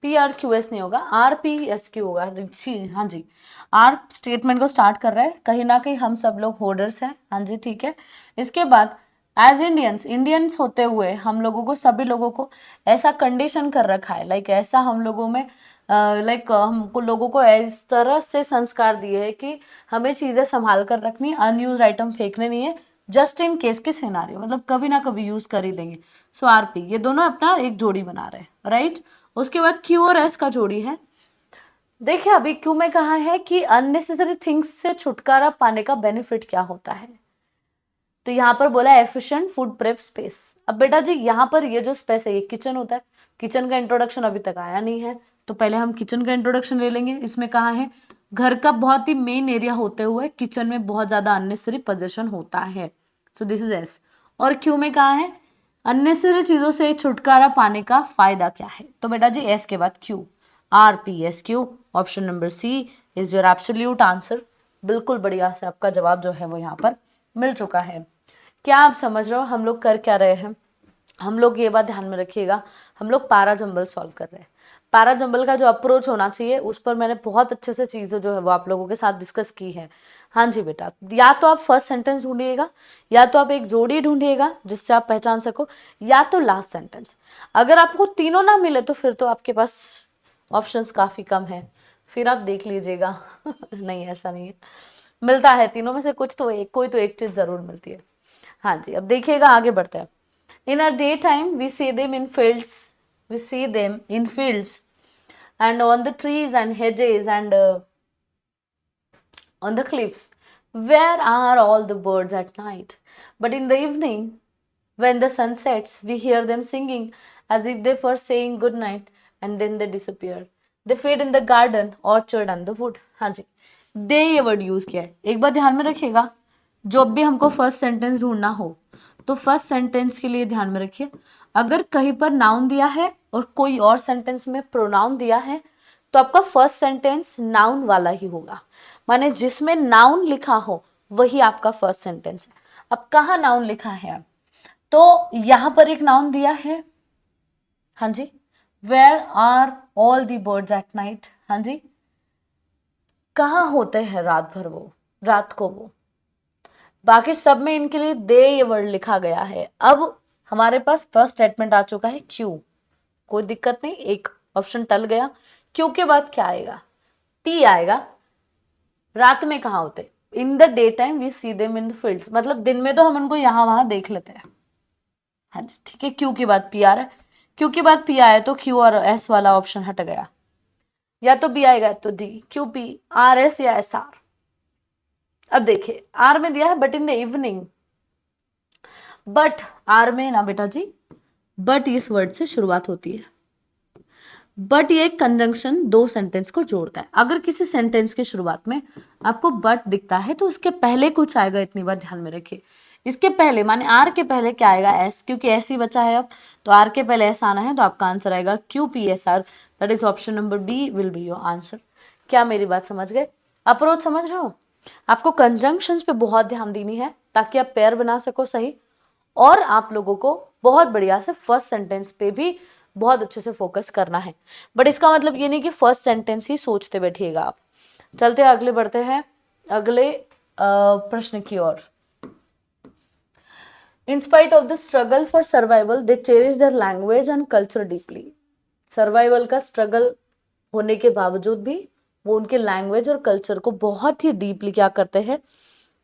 P R Q S नहीं होगा, आर पी एस क्यू होगा जी। हाँ जी, आर स्टेटमेंट को स्टार्ट कर रहा है, कहीं ना कहीं हम सब लोग होर्डर्स हैं। हाँ जी ठीक है। इसके बाद एज इंडियंस, इंडियंस होते हुए हम लोगों को, सभी लोगों को ऐसा कंडीशन कर रखा है, लाइक ऐसा हम लोगों में लाइक हमको लोगों को इस तरह से संस्कार दिए है कि हमें चीजें संभाल कर रखनी, अनयूज आइटम फेंकने नहीं है, जस्ट इन केस के सिनारियो, मतलब कभी ना कभी यूज कर ही लेंगे। सो आरपी ये दोनों अपना एक जोड़ी बना रहे हैं, राइट। उसके बाद क्यू और एस का जोड़ी है। देखिए अभी क्यू में कहा है कि अननेसेसरी थिंग्स से छुटकारा पाने का बेनिफिट क्या होता है, तो यहाँ पर बोला एफिशिएंट फूड प्रेप स्पेस। अब बेटा जी यहाँ पर ये जो स्पेस है ये किचन होता है, किचन का इंट्रोडक्शन अभी तक आया नहीं है, तो पहले हम किचन का इंट्रोडक्शन ले लेंगे। इसमें कहा है घर का बहुत ही मेन एरिया होते हुए किचन में बहुत ज्यादा अननेसेसरी पोजीशन होता है, सो दिस इज एस। और क्यू में कहा है अननेसेसरी चीजों से छुटकारा पाने का फायदा क्या है, तो बेटा जी एस के बाद Q, R P S Q. Option number C is your absolute answer. बिल्कुल बढ़िया से आपका जवाब जो है वो यहाँ पर मिल चुका है। क्या आप समझ रहे हो हम लोग कर क्या रहे हैं? हम लोग ये बात ध्यान में रखिएगा, हम लोग पारा जंबल सॉल्व कर रहे हैं। पारा जंबल का जो अप्रोच होना चाहिए उस पर मैंने बहुत अच्छे से चीजें जो है वो आप लोगों के साथ डिस्कस की है। हाँ जी बेटा, या तो आप फर्स्ट सेंटेंस ढूंढिएगा, या तो आप एक जोड़ी ढूंढिएगा जिससे आप पहचान सको, या तो लास्ट सेंटेंस। अगर आपको तीनों ना मिले तो फिर तो आपके पास ऑप्शंस काफी कम है, फिर आप देख लीजिएगा। नहीं ऐसा नहीं है, मिलता है तीनों में से कुछ तो एक, कोई तो एक चीज जरूर मिलती है। हाँ जी, अब देखिएगा आगे बढ़ते हैं। In a day time we see them in fields, we see them in fields and on the trees and hedges and on the cliffs. Where are all the birds at night? But in the evening, when the sun sets, we hear them singing as if they were saying good night, and then they disappear. They fade in the garden, orchard and the wood. हाँ जी, दे ये word use किया है। एक बार ध्यान में रखिएगा, जब भी हमको फर्स्ट सेंटेंस ढूंढना हो तो फर्स्ट सेंटेंस के लिए ध्यान में रखिए, अगर कहीं पर नाउन दिया है और कोई और सेंटेंस में प्रोनाउन दिया है तो आपका फर्स्ट सेंटेंस नाउन वाला ही होगा, माने जिसमें नाउन लिखा हो वही आपका फर्स्ट सेंटेंस है। अब कहाँ नाउन लिखा है, तो यहां पर एक नाउन दिया है। हाँ जी, where are all the birds at night. हाँ जी, कहाँ होते हैं रात भर वो, रात को वो। बाकी सब में इनके लिए दे ये वर्ड लिखा गया है। अब हमारे पास फर्स्ट स्टेटमेंट आ चुका है क्यू, कोई दिक्कत नहीं, एक ऑप्शन टल गया। क्यू के बाद क्या आएगा, पी आएगा। रात में कहाँ होते, in the day time we see them in the fields, मतलब दिन में तो हम उनको यहां वहां देख लेते हैं। हाँ जी ठीक है, क्यू के बाद पी आ रहा है, क्यू के बाद पी आया तो क्यू और एस वाला ऑप्शन हट गया, या तो बी आएगा तो D, Q P R S या एस आर। अब देखिए आर में दिया है but in the evening, but R में ना बेटा जी बट इस वर्ड से शुरुआत होती है। बट ये कंजंक्शन दो सेंटेंस को जोड़ता है। अगर किसी सेंटेंस की शुरुआत में आपको बट दिखता है तो उसके पहले कुछ आएगा, इतनी बात ध्यान में रखिए। इसके पहले माने आर के पहले क्या आएगा, एस, क्योंकि एस ही बचा है अब, तो आर के पहले एस आना है, तो आपका आंसर आएगा Q P S R. That is option number B will be your answer. क्या मेरी बात समझ गए, अप्रोच समझ रहे हो? आपको कंजंक्शंस पे बहुत ध्यान देनी है ताकि आप पेयर बना सको सही, और आप लोगों को बहुत बढ़िया से फर्स्ट सेंटेंस पे भी बहुत अच्छे से फोकस करना है। बट इसका मतलब ये नहीं कि फर्स्ट सेंटेंस ही सोचते बैठिएगा आप, चलते आगे बढ़ते हैं अगले प्रश्न की ओर। In spite of the struggle for survival, they cherish their language and culture deeply. Survival का स्ट्रगल होने के बावजूद भी वो उनके लैंग्वेज और कल्चर को बहुत ही डीपली क्या करते हैं,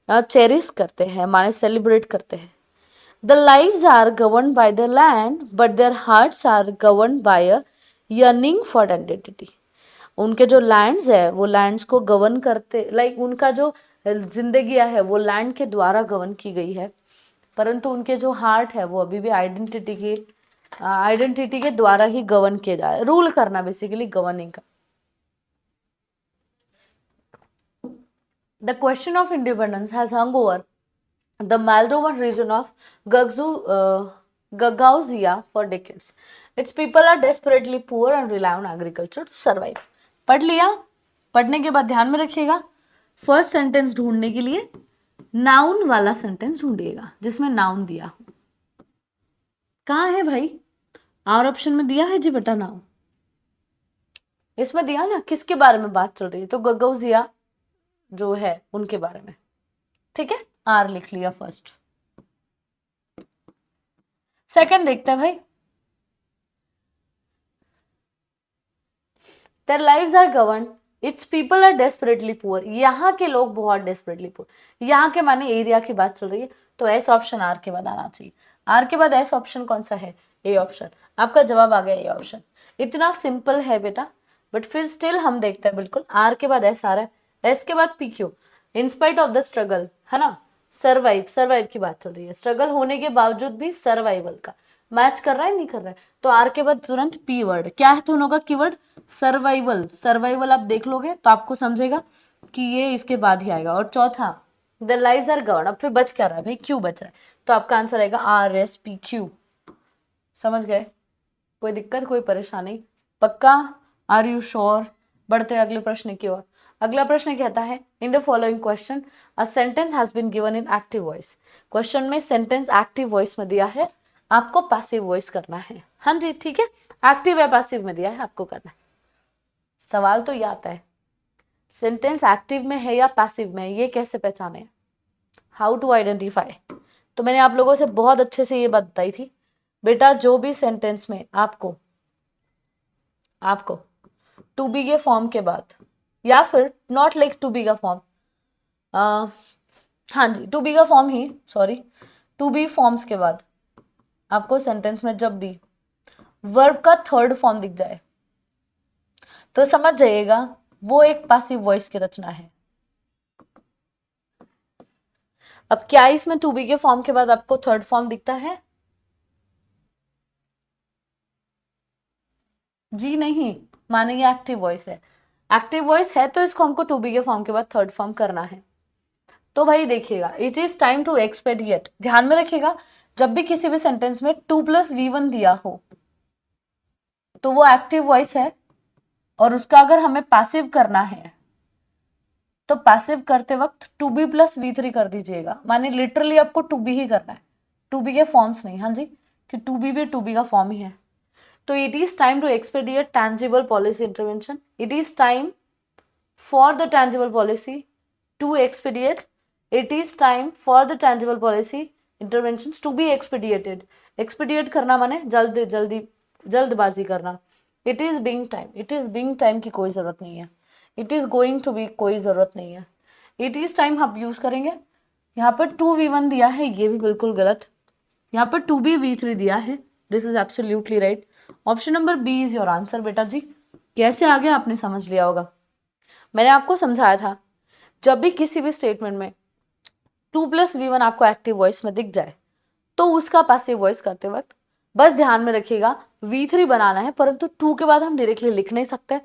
चेरिश करते हैं, माने सेलिब्रेट करते हैं। The lives are govern by the land but their hearts are govern by a yearning for identity. उनके जो लैंड्स है वो लैंड्स को गवर्न करते, लाइक उनका जो जिंदगी है वो लैंड के द्वारा गवर्न की गई है, परंतु उनके जो हार्ट है वो अभी भी आइडेंटिटी के द्वारा ही गवर्न किया जा रहा है, रूल करना, बेसिकली गवर्निंग का। The question of independence has hung over the Moldovan region of Gagauzia for decades. Its people are desperately poor and rely on agriculture to survive. पढ़ लिया? पढ़ने के बाद ध्यान में रखिएगा, फर्स्ट सेंटेंस ढूंढने के लिए नाउन वाला सेंटेंस ढूंढिएगा जिसमें नाउन दिया हो। कहाँ है भाई? और ऑप्शन में दिया है जी बेटा नाउन, इसमें दिया ना किसके बारे में बात चल रही है, तो गगाउजिया जो है उनके बारे में। ठीक है, आर लिख लिया फर्स्ट। सेकंड देखते हैं भाई, their lives are govern its people are desperately poor. यहाँ के लोग बहुत डेस्परेटली पुअर, यहाँ के माने एरिया की बात चल रही है, तो एस ऑप्शन आर के बाद आना चाहिए। आर के बाद एस ऑप्शन कौन सा है? A option. आपका जवाब आ गया ए ऑप्शन। इतना सिंपल है बेटा, बट फिर स्टिल हम देखते हैं, बिल्कुल आर के बाद एस आ रहा है, एस के बाद P Q, in spite of the struggle, है ना, सर्वाइव की बात चल रही है, स्ट्रगल होने के बावजूद भी सर्वाइवल का मैच कर रहा है, नहीं कर रहा है, तो आर के बाद तुरंत पी वर्ड क्या है, दोनों का कीवर्ड सर्वाइवल आप देख लोगे तो आपको समझेगा कि ये इसके बाद ही आएगा। और चौथा द लाइव्स आर गवर्न, अब फिर बच क्या रहा है भाई, क्यू बच रहा है, तो आपका आंसर आएगा आर एस पी क्यू। समझ गए? कोई दिक्कत, कोई परेशानी? पक्का? Are you sure? बढ़ते अगले प्रश्न की ओर। अगला प्रश्न कहता है, in the following question a sentence has been given in active voice. Question में सेंटेंस एक्टिव वॉइस में दिया है, आपको पैसिव वॉइस करना है। हाँ जी ठीक है, एक्टिव या पैसिव में दिया है, आपको करना है। सवाल तो ये आता है, सेंटेंस एक्टिव में है या पैसिव में, ये कैसे पहचाने, हाउ टू आइडेंटिफाई। तो मैंने आप लोगों से बहुत अच्छे से ये बात बताई थी बेटा, जो भी सेंटेंस में आपको टू बी के फॉर्म के बाद, या फिर नॉट लाइक टू बी का फॉर्म, हाँ जी टू बी का फॉर्म ही, सॉरी, टू बी फॉर्म्स के बाद आपको सेंटेंस में जब भी वर्ब का थर्ड फॉर्म दिख जाए तो समझ जाइएगा वो एक पैसिव वॉइस की रचना है। अब क्या इसमें टू बी के फॉर्म के बाद आपको थर्ड फॉर्म दिखता है? जी नहीं, माने ये एक्टिव वॉइस है, एक्टिव वॉइस है तो इसको हमको टू बी के फॉर्म के बाद थर्ड फॉर्म करना है। तो भाई देखिएगा, इट इज टाइम टू एक्सपेडिएट, ध्यान में रखिएगा, जब भी किसी भी सेंटेंस में 2+V1 दिया हो तो वो एक्टिव वॉइस है, और उसका अगर हमें पैसिव करना है तो पैसिव करते वक्त टू बी प्लस V3 कर दीजिएगा, माने लिटरली आपको टू बी ही करना है, टू बी के फॉर्म्स नहीं। हाँ जी, कि टू बी भी टू बी का फॉर्म ही है। तो it is time to expediate tangible policy intervention, it is time for the tangible policy to expediate, it is time for the tangible policy intervention to be expediated. Expediate करना माने जल्दबाजी करना। It is being time की कोई जरूरत नहीं है, it is going to be कोई जरूरत नहीं है, इट इज टाइम आप यूज करेंगे। यहाँ पर 2V1 दिया है, ये भी बिल्कुल गलत, यहाँ पर 2B V3 दिया है, this is absolutely right. Option number B is your answer बेटा जी। कैसे आगे आपने समझ लिया होगा, मैंने आपको समझाया था, जब भी किसी भी स्टेटमेंट में 2+V1 आपको एक्टिव वॉइस में दिख जाए तो उसका पैसिव वॉइस करते वक्त बस ध्यान में रखिएगा V3 बनाना है, परंतु 2 के बाद हम डायरेक्टली लिख नहीं सकते,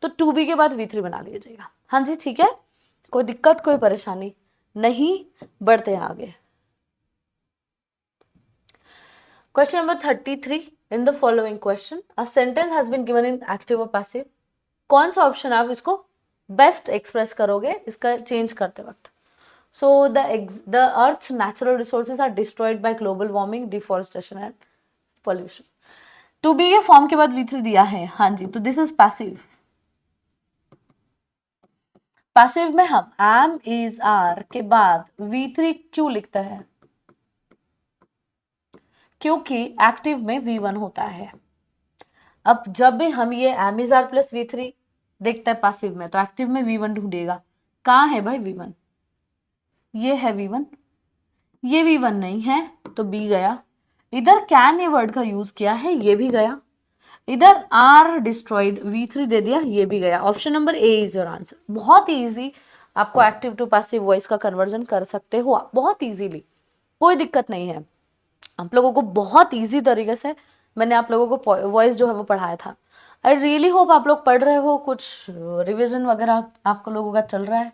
तो 2B के बाद V3 बना लीजिएगा। हाँ जी ठीक है, कोई दिक्कत, कोई परेशानी नहीं? बढ़ते हैं आगे। Question number 33, in the following question a sentence has been given in active और पैसिव। कौन सा ऑप्शन आप इसको बेस्ट एक्सप्रेस करोगे इसका चेंज करते वक्त? So the Earth's natural resources are destroyed by global warming, deforestation and pollution. To be के फॉर्म के बाद V3 दिया है, हाँ जी, तो दिस इज पैसिव। पैसिव में हम एम इज आर के बाद V3 क्यों लिखते हैं? क्योंकि एक्टिव में V1 होता है। अब जब भी हम ये M is are plus V3 देखते हैं पैसिव में, तो एक्टिव में V1 ढूंढेगा। कहाँ है भाई V1? ये है V1, ये V1 नहीं है तो B गया। इधर कैन ये वर्ड का यूज किया है, ये भी गया। इधर आर डिस्ट्रॉइड, V3 दे दिया, ये भी गया। Option number A is your answer. बहुत इजी, आपको एक्टिव टू पैसिव वॉइस का कन्वर्जन कर सकते हो आप बहुत इजीली, कोई दिक्कत नहीं है। आप लोगों को बहुत इजी तरीके से मैंने आप लोगों को वॉइस जो है वो पढ़ाया था। आई रियली होप आप लोग पढ़ रहे हो, कुछ रिविजन वगैरह आप लोगों का चल रहा है।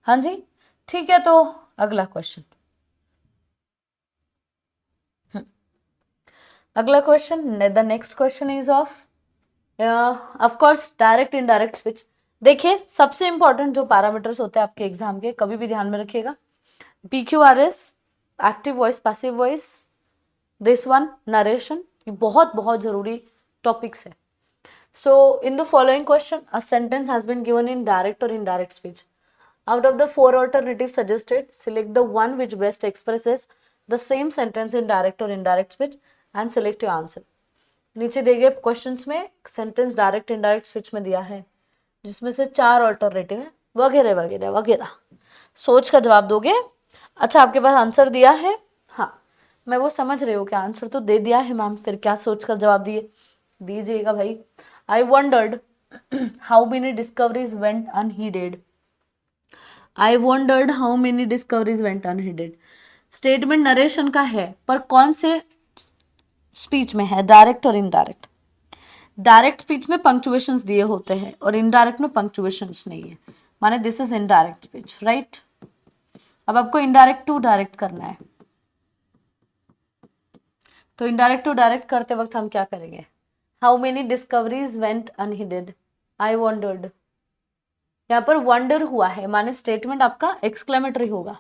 हाँ जी, ठीक है, तो अगला क्वेश्चन। अगला question, the next question is of course direct indirect speech. देखिए, सबसे इंपॉर्टेंट जो पैरामीटर्स होते हैं आपके एग्जाम के, कभी भी ध्यान में रखिएगा। PQRS, active voice, passive voice, this one narration, ये बहुत बहुत जरूरी टॉपिक्स है। So in the following question a sentence has been given in direct और indirect speech. Out of the four alternatives suggested, select the one which best expresses the same sentence in direct or indirect speech and select your answer. नीचे दिए गए questions में sentence direct indirect speech में दिया है, जिसमें से 4 alternative है, वगैरह वगैरह वगैरह। सोच कर जवाब दोगे। अच्छा, आपके पास आंसर दिया है? हाँ, मैं वो समझ रही हूँ कि आंसर तो दे दिया है मैम, फिर क्या सोच कर जवाब दिए? दीजिएगा भाई। I wondered how many discoveries went unheeded. I wondered how many discoveries went unheeded. Statement narration का है, पर कौन से स्पीच में है, डायरेक्ट और इनडायरेक्ट? डायरेक्ट स्पीच में पंक्चुएशंस दिए होते हैं और इनडायरेक्ट में पंक्चुएशंस नहीं है, माने this is indirect speech, right? अब आपको इनडायरेक्ट टू डायरेक्ट करना है, तो इनडायरेक्ट टू डायरेक्ट करते वक्त हम क्या करेंगे? How many discoveries went unheeded, I wondered. यहाँ पर वंडर हुआ है, माने स्टेटमेंट आपका एक्सक्लेमेटरी होगा।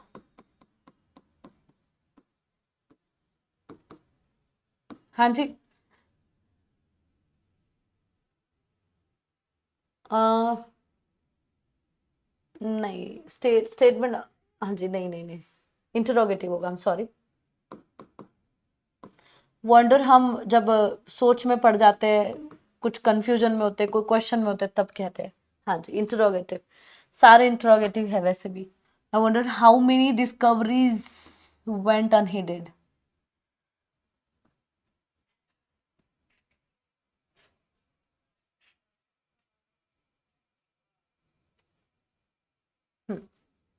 हाँ जी, नहीं, स्टेटमेंट, हाँ जी, नहीं नहीं नहीं, इंटरोगेटिव होगा, आई एम सॉरी। वंडर हम जब सोच में पड़ जाते हैं, कुछ कंफ्यूजन में होते, कोई क्वेश्चन में होते, तब कहते हैं। हाँ जी, इंटरोगेटिव, सारे इंटरोगेटिव है वैसे भी। I wonder how many discoveries went unheeded.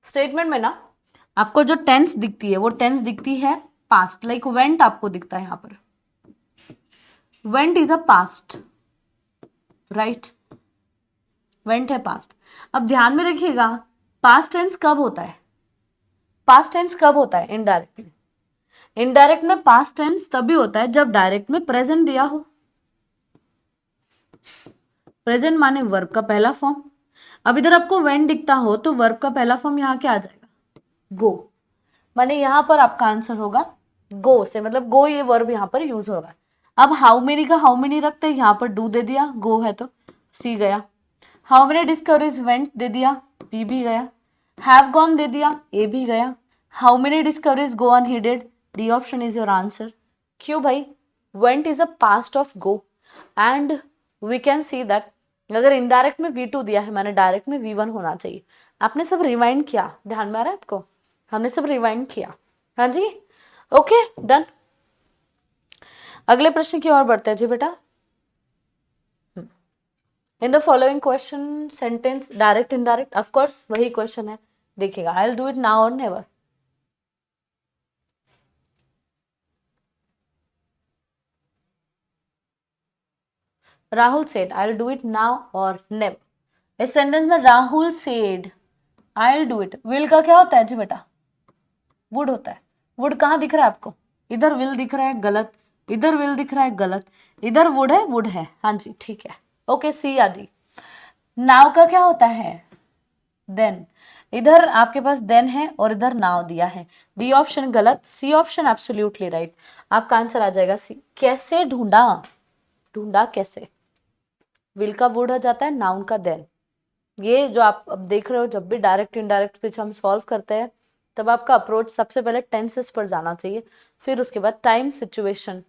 Statement में ना आपको जो टेंस दिखती है, वो टेंस दिखती है पास्ट, लाइक वेंट आपको दिखता है यहाँ पर, went is a past, right? Went है पास्ट। अब ध्यान में रखिएगा, पास्ट टेंस कब होता है? पास्ट टेंस कब होता है इनडायरेक्ट में? इनडायरेक्ट में पास्ट टेंस तभी होता है जब डायरेक्ट में प्रेजेंट दिया हो। प्रेजेंट माने वर्ब का पहला फॉर्म। अब इधर आपको वेन दिखता हो तो वर्ब का पहला फॉर्म यहाँ क्या आ जाएगा? गो। माने यहाँ पर आपका आंसर होगा गो से, मतलब गो ये वर्ब यहाँ पर यूज होगा। अब हाउ मेनी का हाउ मेनी रखते हैं, यहाँ पर डू दे दिया, गो है तो सी गया। हाउ मेनी डिस्कवरीज वेंट दे दिया, बी भी गया। हैव गॉन दे दिया, ए भी गया। How many discoveries go unheeded, D option is your answer. क्यों भाई? Went is a past of go and we can see that अगर इनडायरेक्ट में V2 दिया है, मैंने डायरेक्ट में V1 होना चाहिए। आपने सब रिवाइंड किया, ध्यान में आ रहा है आपको? हमने सब रिवाइंड किया। हाँ जी, ओके, डन। अगले प्रश्न की ओर बढ़ते हैं जी बेटा। In the following question sentence direct indirect, of course वही क्वेश्चन है, देखिएगा। I will do it now or never. Rahul said I will do it now or never. इस सेंटेंस में Rahul said I will do it, will का क्या होता है जी बेटा? वुड होता है। वुड कहाँ दिख रहा है आपको? इधर विल दिख रहा है, गलत। इधर विल दिख रहा है, गलत। इधर वुड है, वुड है। हाँ जी, ठीक है, ओके, सी आदि। नाउ का क्या होता है? देन। इधर आपके पास देन है और इधर नाउ दिया है। डी ऑप्शन गलत, सी ऑप्शन एब्सोल्युटली राइट। आपका आंसर आ जाएगा सी। कैसे ढूंढा? ढूंढा कैसे? विल का वुड हो जाता है, नाउन का देन। ये जो आप अब देख रहे हो, जब भी डायरेक्ट इनडायरेक्ट स्पीच हम सॉल्व करते हैं तब आपका अप्रोच सबसे पहले टेंसेस पर जाना चाहिए, फिर उसके बाद टाइम, सिचुएशन।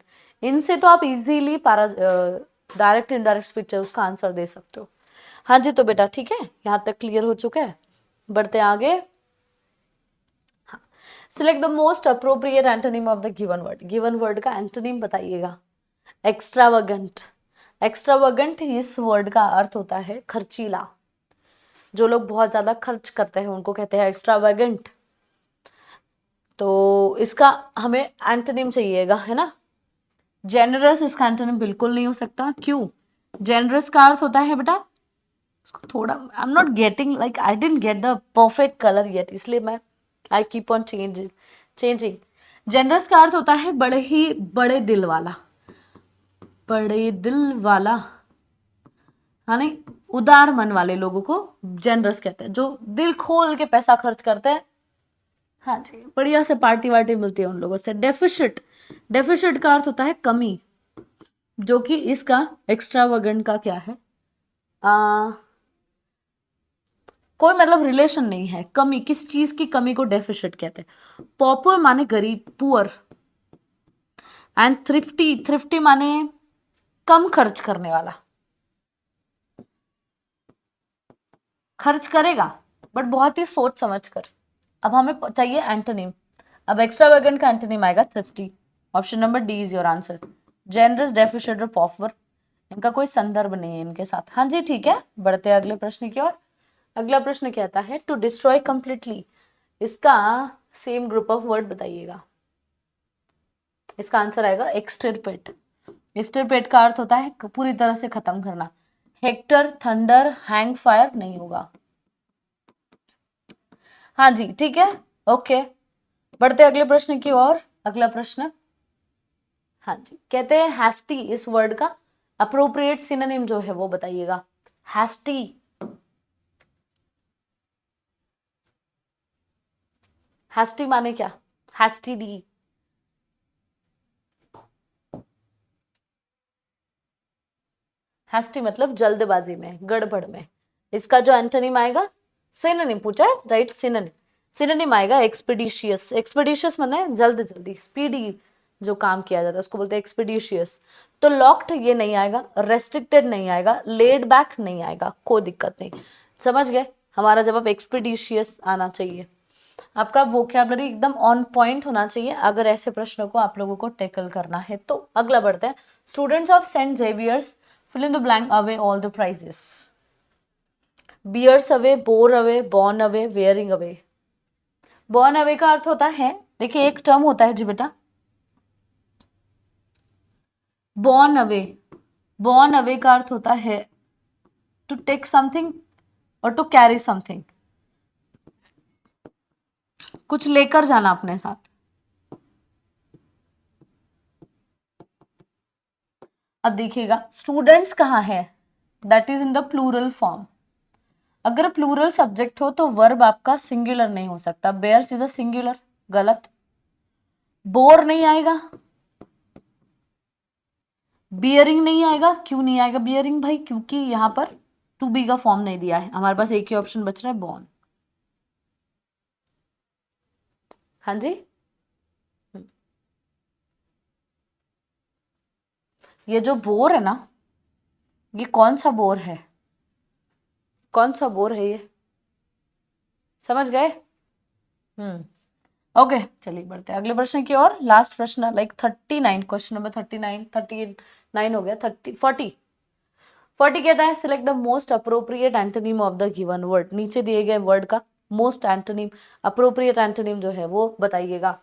इनसे तो आप इजीली डायरेक्ट इनडायरेक्ट स्पीच है उसका आंसर दे सकते हो। हाँ जी, तो बेटा ठीक है, यहाँ तक क्लियर हो चुका है, बढ़ते आगे। Select the most appropriate antonym of the given word. Given word का एंटोनिम बताइएगा। एक्स्ट्रावगेंट। एक्स्ट्रावगेंट इस वर्ड का अर्थ होता है खर्चीला। जो लोग बहुत ज्यादा खर्च करते हैं उनको कहते हैं एक्स्ट्रावगेंट। तो इसका हमें एंटोनिम चाहिएगा, है ना। जेनरस इसका एंटोनिम बिल्कुल नहीं हो सकता। क्यों? जेनरस का अर्थ होता है बेटा, इसको थोड़ा, I am not getting, like I didn't get the perfect colour yet, इसलिए मैं I keep on changing. Generous का अर्थ होता है बड़े ही बड़े दिल वाला, बड़े दिल वाला, हाँ नहीं, उदार मन वाले लोगों को जेनरस कहते हैं, जो दिल खोल के पैसा खर्च करते हैं। हाँ जी, बढ़िया से पार्टी वार्टी मिलती है उन लोगों से। डेफिशिट। डेफिशिट का अर्थ होता है कमी, जो कि इसका एक्स्ट्रावगेंट का क्या है, कोई मतलब रिलेशन नहीं है। कमी, किस चीज की कमी को डेफिशिट कहते हैं। पॉपुलर माने गरीब, पुअर। एंड थ्रिफ्टी, थ्रिफ्टी माने कम खर्च करने वाला, खर्च करेगा बट बहुत ही सोच समझ कर। अब हमें चाहिए एंटोनिम। अब एक्स्ट्रावेगेंट का एंटोनिम आएगा thrifty. Option number D is your answer. Generous, deficit और पॉपुलर, इनका कोई संदर्भ नहीं है इनके साथ। हाँ जी ठीक है, बढ़ते हैं अगले प्रश्न की ओर। अगला प्रश्न कहता है टू डिस्ट्रॉय कंप्लीटली। इसका सेम ग्रुप ऑफ वर्ड बताइएगा। इसका आंसर आएगा एक्सटिरपेट। एक्सटिरपेट का अर्थ होता है पूरी तरह से खत्म करना। हेक्टर, थंडर, हैंग फायर नहीं होगा। हाँ जी ठीक है, ओके, बढ़ते अगले प्रश्न की ओर। अगला प्रश्न, हाँ जी, कहते हैं हैस्टी, इस वर्ड का अप्रोप्रिएट सिनोनिम जो है वो बताइएगा। हैस्टी, हैस्टी माने क्या? हैस्टी डी, हैस्टी मतलब जल्दबाजी में, गड़बड़ में। इसका जो एंटोनिम आएगा, सिनोनिम पूछा है, राइट, सिनोनिम। सिनोनिम आएगा एक्सपीडिशियस। एक्सपीडिशियस माने जल्द जल्दी, स्पीडी जो काम किया जाता है उसको बोलते हैं एक्सपीडिशियस। तो लॉक्ड ये नहीं आएगा, रेस्ट्रिक्टेड नहीं आएगा, लेड बैक नहीं आएगा, कोई दिक्कत नहीं। समझ गए? हमारा जवाब एक्सपीडिशियस आना चाहिए। आपका वोकैबुलरी एकदम ऑन पॉइंट होना चाहिए अगर ऐसे प्रश्नों को आप लोगों को टैकल करना है तो। अगला बढ़ते हैं। Students of Saint Xavier's fill in the blank away all the prizes. bears away, bore away, born away, wearing away. born away का अर्थ होता है, देखिए एक टर्म होता है जी बेटा, born away। born away का अर्थ होता है to take something और to carry something, कुछ लेकर जाना अपने साथ। अब देखिएगा स्टूडेंट्स कहाँ है, that is in the plural form. अगर प्लूरल सब्जेक्ट हो तो वर्ब आपका सिंगुलर नहीं हो सकता। बेयर्स इज अ सिंगुलर, गलत। बोर नहीं आएगा, बियरिंग नहीं आएगा। क्यों नहीं आएगा बियरिंग भाई? क्योंकि यहाँ पर टू बी का फॉर्म नहीं दिया है, हमारे पास एक ही ऑप्शन बच रहा है, बॉर्न। हाँ जी, ये जो बोर है ना, ये कौन सा बोर है? कौन सा बोर है ये? समझ गए? ओके, चलिए बढ़ते हैं अगले प्रश्न की ओर। लास्ट प्रश्न, लाइक 39, क्वेश्चन नंबर 39, 39 हो गया, 40 कहता है select the most appropriate antonym of the given word. नीचे दिए गए वर्ड का मोस्ट एंटोनिम, अप्रोप्रिएट एंटोनिम जो है वो बताइएगा।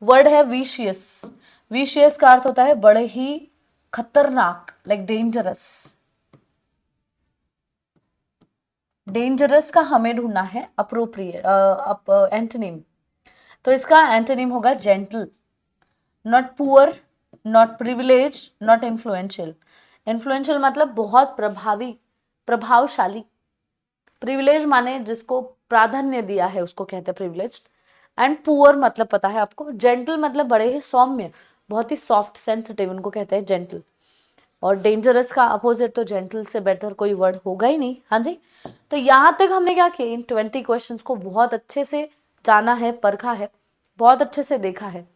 वर्ड है विशियस। विशियस का अर्थ होता है बड़े ही खतरनाक, लाइक डेंजरस। डेंजरस का हमें ढूंढना है अप्रोप्रिएट एंटोनिम। तो इसका एंटोनिम होगा gentle. Not poor, not privilege, not influential. Influential मतलब बहुत प्रभावी, प्रभावशाली। प्रिविलेज माने जिसको प्राधान्य दिया है उसको कहते हैं प्रिविलेज। एंड पुअर मतलब पता है आपको। जेंटल मतलब बड़े ही सौम्य, बहुत ही सॉफ्ट, सेंसिटिव, उनको कहते हैं जेंटल। और डेंजरस का अपोजिट तो जेंटल से बेटर कोई वर्ड होगा ही नहीं। हाँ जी, तो यहां तक हमने क्या किया, इन 20 क्वेश्चंस को बहुत अच्छे से जाना है, परखा है, बहुत अच्छे से देखा है।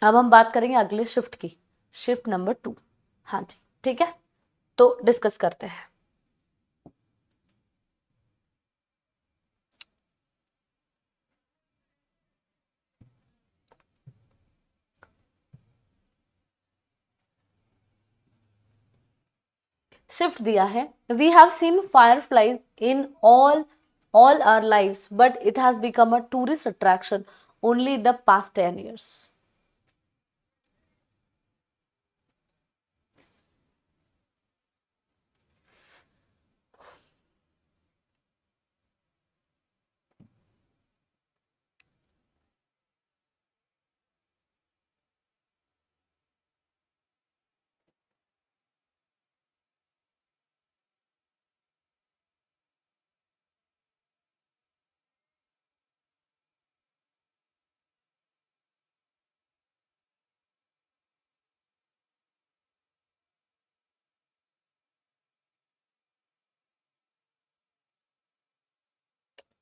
अब हम बात करेंगे अगले शिफ्ट की, शिफ्ट नंबर 2। हाँ जी, ठीक है, तो डिस्कस करते हैं। शिफ्ट दिया है, we have seen fireflies in all our lives but it has become a tourist attraction only the past 10 years।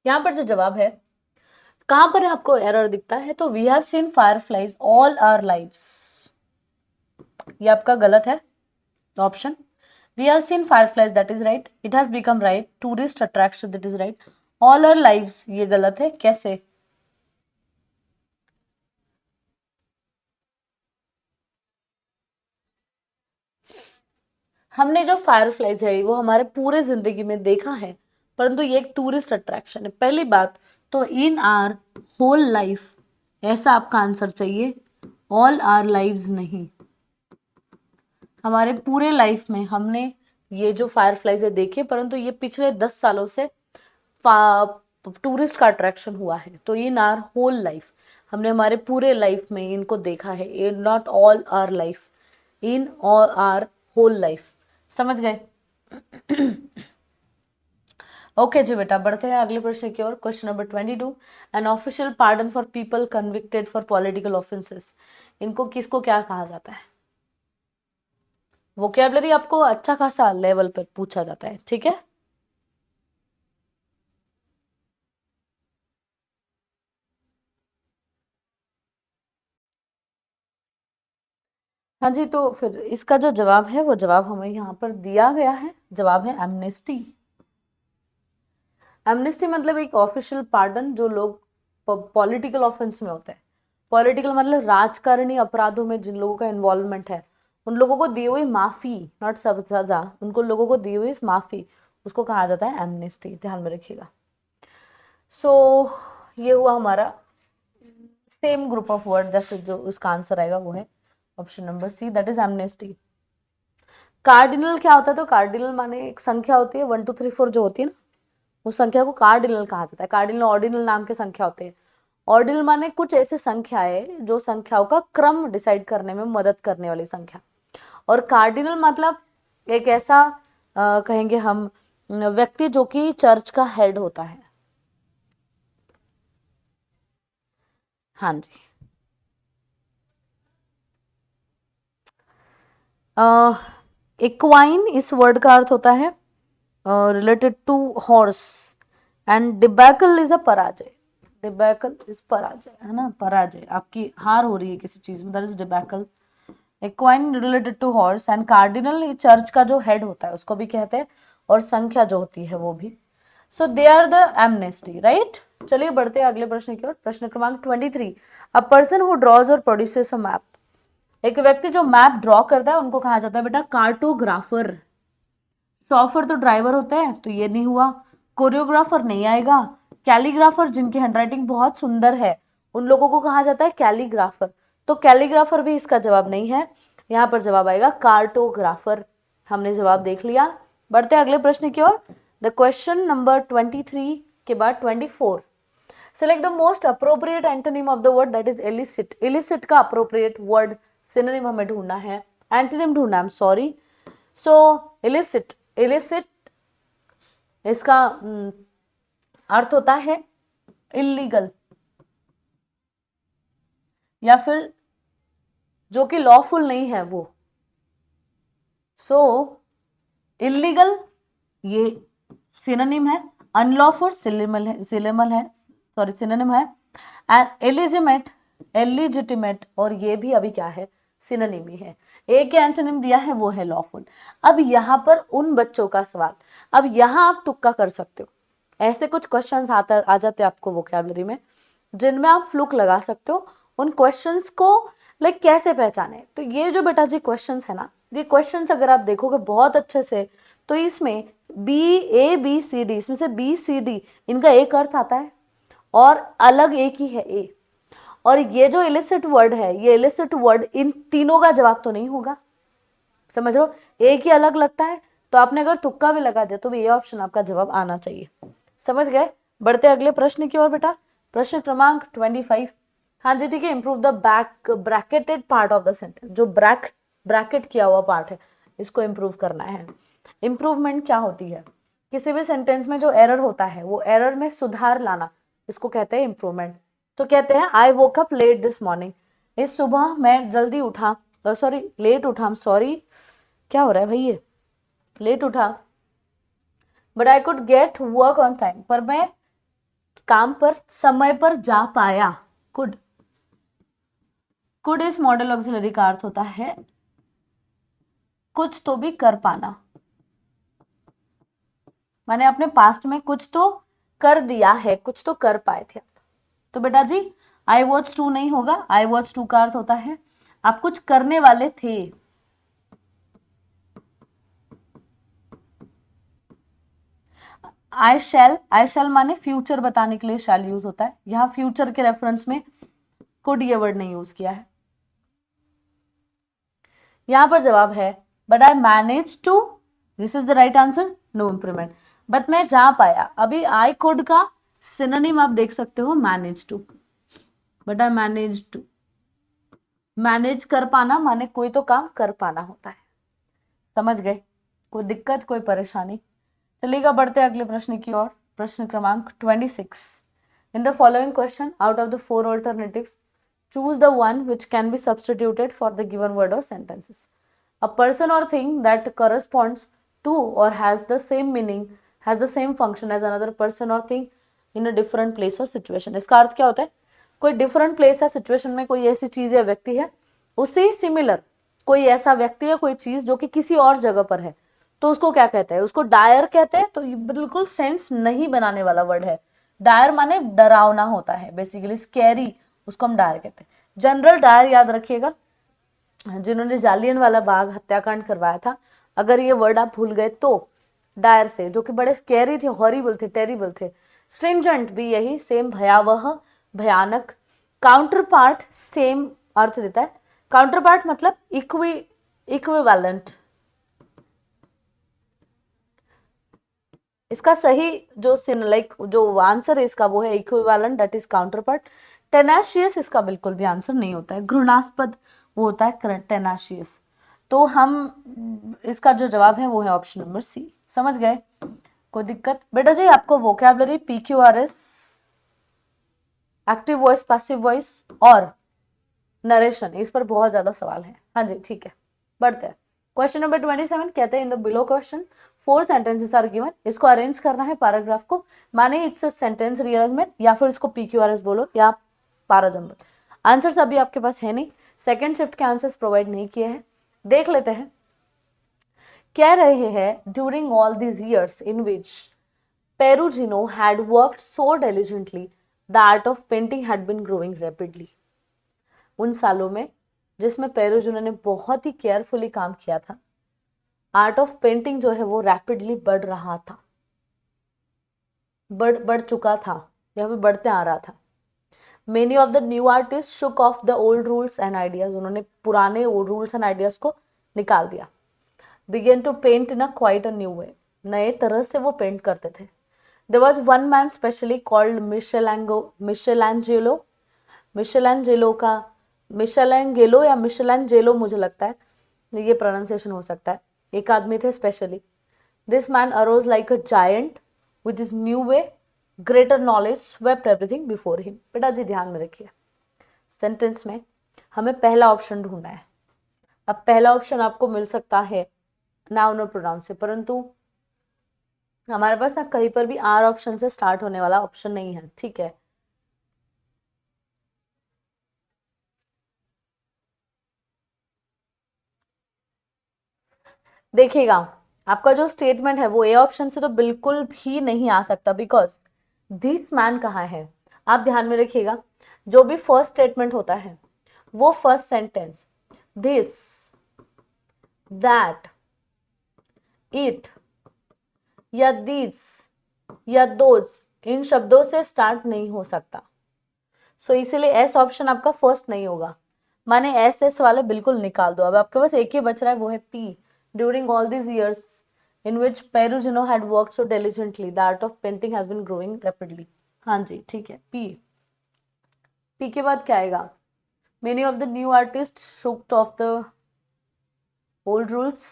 यहां पर जो जवाब है, कहां पर आपको एरर दिखता है, तो we have seen fireflies all our lives, ये आपका गलत है option. We have seen fireflies, that is right, it has become right, tourist attraction, that is right, all our lives ये गलत है, कैसे? हमने जो फायरफ्लाइज है वो हमारे पूरे जिंदगी में देखा है, परंतु ये एक टूरिस्ट अट्रैक्शन है, पहली बात। तो इन आर होल लाइफ, ऐसा आपका आंसर चाहिए, ऑल आर लाइव्स नहीं। हमारे पूरे लाइफ में हमने ये जो फायरफ्लाइज है देखे, परंतु ये पिछले 10 सालों से टूरिस्ट का अट्रैक्शन हुआ है। तो इन आर होल लाइफ, हमने हमारे पूरे लाइफ में इनको देखा है, not all our life, in all our whole life. समझ गए? ओके जी बेटा, बढ़ते हैं अगले प्रश्न की ओर। Question number 22, an official pardon for people convicted for political offences, इनको किसको क्या कहा जाता है? वोकैबुलरी आपको अच्छा खासा लेवल पर पूछा जाता है, ठीक है। हाँ जी, तो फिर इसका जो जवाब है वो जवाब हमें यहाँ पर दिया गया है, जवाब है एमनेस्टी। एमनेस्टी मतलब एक ऑफिशियल पार्डन जो लोग पॉलिटिकल ऑफेंस में होते हैं, पॉलिटिकल मतलब राजकारणी अपराधों में जिन लोगों का इन्वॉल्वमेंट है, उन लोगों को दी हुई माफी, नॉट सब सजा, उनको लोगों को दी हुई माफी, उसको कहा जाता है एमनेस्टी, ध्यान में रखिएगा। सो ये हुआ हमारा सेम ग्रुप ऑफ वर्ड, जैसे जो उसका आंसर आएगा वो है option number C, that is amnesty. Cardinal क्या होता है, तो कार्डिनल माने एक संख्या होती है, 1 2 3 4 जो होती है ना, उस संख्या को कार्डिनल कहा जाता है। कार्डिनल ऑर्डिनल नाम के संख्या होते हैं। ऑर्डिनल माने कुछ ऐसे संख्याएं जो संख्याओं का क्रम डिसाइड करने में मदद करने वाली संख्या, और कार्डिनल मतलब एक ऐसा कहेंगे हम व्यक्ति जो कि चर्च का हेड होता है। हाँ जी। इक्वाइन इस वर्ड का अर्थ होता है related to horse, and debacle is a पराजय, डिबैकल इज पराजय, है ना, पराजय, आपकी हार हो रही है किसी चीज में, that is debacle. Equine related to horse, and cardinal church का जो हेड होता है उसको भी कहते हैं, और संख्या जो होती है वो भी। So they are the amnesty, right. चलिए बढ़ते हैं अगले प्रश्न की ओर। प्रश्न क्रमांक 23, अ पर्सन हु ड्रॉज और प्रोड्यूसेस अ मैप, एक व्यक्ति जो मैप ड्रॉ करता है उनको कहा जाता है बेटा कार्टोग्राफर। शॉफर तो ड्राइवर होता है, तो ये नहीं हुआ। कोरियोग्राफर नहीं आएगा। कैलीग्राफर जिनकी हैंडराइटिंग बहुत सुंदर है उन लोगों को कहा जाता है कैलीग्राफर, तो कैलीग्राफर भी इसका जवाब नहीं है। यहाँ पर जवाब आएगा कार्टोग्राफर। हमने जवाब देख लिया। बढ़ते हैं अगले प्रश्न की ओर। द क्वेश्चन नंबर 23 के बाद 24, select the most appropriate antonym of the word that is illicit. Illicit का अप्रोप्रिएट वर्ड सिनोनिम हमें ढूंढना है, एंटोनिम ढूंढना है, सॉरी। सो इलिसिट, इलिसिट इसका अर्थ होता है इलीगल, या फिर जो कि लॉफुल नहीं है वो, सो इलीगल ये सिनोनिम है, अनलॉफुल सिनेमल है सॉरी सिनोनिम है, एंड इलिजिटिमेट और ये भी अभी क्या है, सिनोनिम ही है। एक के एंटोनिम दिया है वो है लॉफुल। अब यहाँ पर उन बच्चों का सवाल, अब यहाँ आप तुक्का कर सकते हो, ऐसे कुछ क्वेश्चंस आ जाते हैं आपको वोकैबुलरी में जिनमें आप फ्लूक लगा सकते हो। उन क्वेश्चंस को लाइक कैसे पहचाने, तो ये जो बेटा जी क्वेश्चंस है ना, ये क्वेश्चंस अगर आप देखोगे बहुत अच्छे से तो इसमें B A B C D, इसमें से B C D इनका एक अर्थ आता है और अलग एक ही है ए, और ये जो इलिसिट वर्ड है, ये इलिसिट वर्ड इन तीनों का जवाब तो नहीं होगा, समझ रहे हो, एक ही अलग लगता है। तो आपने अगर तुक्का भी लगा दिया तो भी ये ऑप्शन आपका जवाब आना चाहिए, समझ गए। बढ़ते अगले प्रश्न की ओर बेटा, प्रश्न क्रमांक 25। हाँ जी ठीक है, improve the bracketed part of the sentence, जो ब्रैकेट किया हुआ पार्ट है इसको इंप्रूव करना है। इंप्रूवमेंट क्या होती है, किसी भी सेंटेंस में जो एरर होता है वो एरर में सुधार लाना, इसको कहते हैं इंप्रूवमेंट। तो कहते हैं I woke up late this morning, इस सुबह मैं जल्दी उठा, सॉरी लेट उठा, सॉरी क्या हो रहा है भाई, ये लेट उठा, but I could get work on time, पर मैं काम पर समय पर जा पाया। कुड इस मॉडल ऑक्सिलरी का अर्थ होता है कुछ तो भी कर पाना, मैंने अपने पास्ट में कुछ तो कर दिया है, कुछ तो कर पाए थे आप। तो बेटा जी आई वॉज टू नहीं होगा, आई वॉज टू का अर्थ होता है आप कुछ करने वाले थे। आई शैल माने फ्यूचर बताने के लिए शैल यूज होता है, यहां फ्यूचर के रेफरेंस में कुड ये वर्ड नहीं यूज किया है। यहां पर जवाब है but I manage to, this is the right answer, no improvement, but मैं जा पाया। अभी आई कुड का सिनोनिम आप देख सकते हो manage to, but I manage to, manage कर पाना माने कोई तो काम कर पाना होता है, समझ गए, कोई दिक्कत कोई परेशानी। चलिएगा बढ़ते अगले प्रश्न की ओर, प्रश्न क्रमांक 26। इन the following question out of the 4 alternatives choose the one which can be substituted for the given word or sentences. A person or thing that corresponds to or has the same meaning, has the same function as another person or thing in a different place or situation. इसका अर्थ क्या होता है, कोई different place या situation में कोई ऐसी चीज या व्यक्ति है, उसी सिमिलर कोई ऐसा व्यक्ति या कोई चीज जो कि किसी और जगह पर है, तो उसको क्या कहते हैं, उसको डायर कहते हैं। तो ये बिल्कुल सेंस नहीं बनाने वाला वर्ड है, डायर माने डरावना होता है, बेसिकली स्कैरी, उसको हम डायर कहते हैं। जनरल डायर याद रखिएगा, जिन्होंने जालियन वाला बाग हत्याकांड करवाया था, अगर ये वर्ड आप भूल गए तो डायर से, जो कि बड़े स्कैरी थे, हॉरिबल थे, टेरिबल थे। स्ट्रिंजेंट भी यही, सेम, भयावह, भयानक। काउंटर पार्ट सेम अर्थ देता है, काउंटर पार्ट मतलब इक्विवेलेंट। इसका सही जो जो आंसर है इसका वो है equivalent, that is counter part. टेनाशियस इसका बिल्कुल भी आंसर नहीं होता है, घृणास्पद वो होता है टेनाशियस। तो हम इसका जो जवाब है वो है ऑप्शन नंबर सी, समझ गए, कोई दिक्कत। बेटा जी आपको vocabulary PQRS, active voice, passive voice और नरेशन, इस पर बहुत ज्यादा सवाल है। हाँ जी ठीक है, बढ़ते हैं। क्वेश्चन नंबर 27 कहते हैं in the below question 4 sentences are given, इसको अरेंज करना है पैराग्राफ को, माने इट्स सेंटेंस रीअरेंजमेंट या फिर इसको PQRS बोलो या पैराजंबल। आंसर्स अभी आपके पास है नहीं, सेकेंड शिफ्ट के आंसर्स प्रोवाइड नहीं किए हैं, देख लेते हैं। कह रहे हैं during all these years in which Perugino had worked so diligently the art of painting had been growing rapidly. उन सालों में जिसमें पेरुजिनो ने बहुत ही केयरफुली काम किया था, आर्ट ऑफ पेंटिंग जो है वो रैपिडली बढ़ रहा था, बढ़ चुका था या फिर बढ़ते आ रहा था। Many of the new artist shook off the old rules and ideas, उन्होंने पुराने रूल्स एंड आइडियाज को निकाल दिया। Began to paint in a quite a new way, नए तरह से वो पेंट करते थे। There was one man specially called Michelangelo या मिशेलेंजेलो मुझे लगता है ये प्रोनाउंसिएशन हो सकता है, एक आदमी थे specially. This man arose like a giant with his new way, greater knowledge swept everything before him. बेटा जी ध्यान में रखिए, सेंटेंस में हमें पहला ऑप्शन ढूंढना है। अब पहला ऑप्शन आपको मिल सकता है नाउन और प्रोनाउन से, परंतु हमारे पास ना कहीं पर भी आर ऑप्शन से स्टार्ट होने वाला ऑप्शन नहीं है, ठीक है। देखिएगा, आपका जो स्टेटमेंट है वो ए ऑप्शन से तो बिल्कुल भी नहीं आ सकता, बिकॉज दिस मैन कहाँ है। आप ध्यान में रखिएगा, जो भी फर्स्ट स्टेटमेंट होता है वो first sentence this, that, it या दिस या दोज, इन शब्दों से स्टार्ट नहीं हो सकता। सो इसीलिए एस ऑप्शन आपका फर्स्ट नहीं होगा, माने एस एस वाले बिल्कुल निकाल दो। अब आपके पास एक ही बच रहा है, वो है P. During all these years in which Perugino had worked so diligently the art of painting has been growing rapidly. हाँ जी, ठीक है, पी। पी के बाद क्या आएगा? Many of the new artist shooked off the old rules.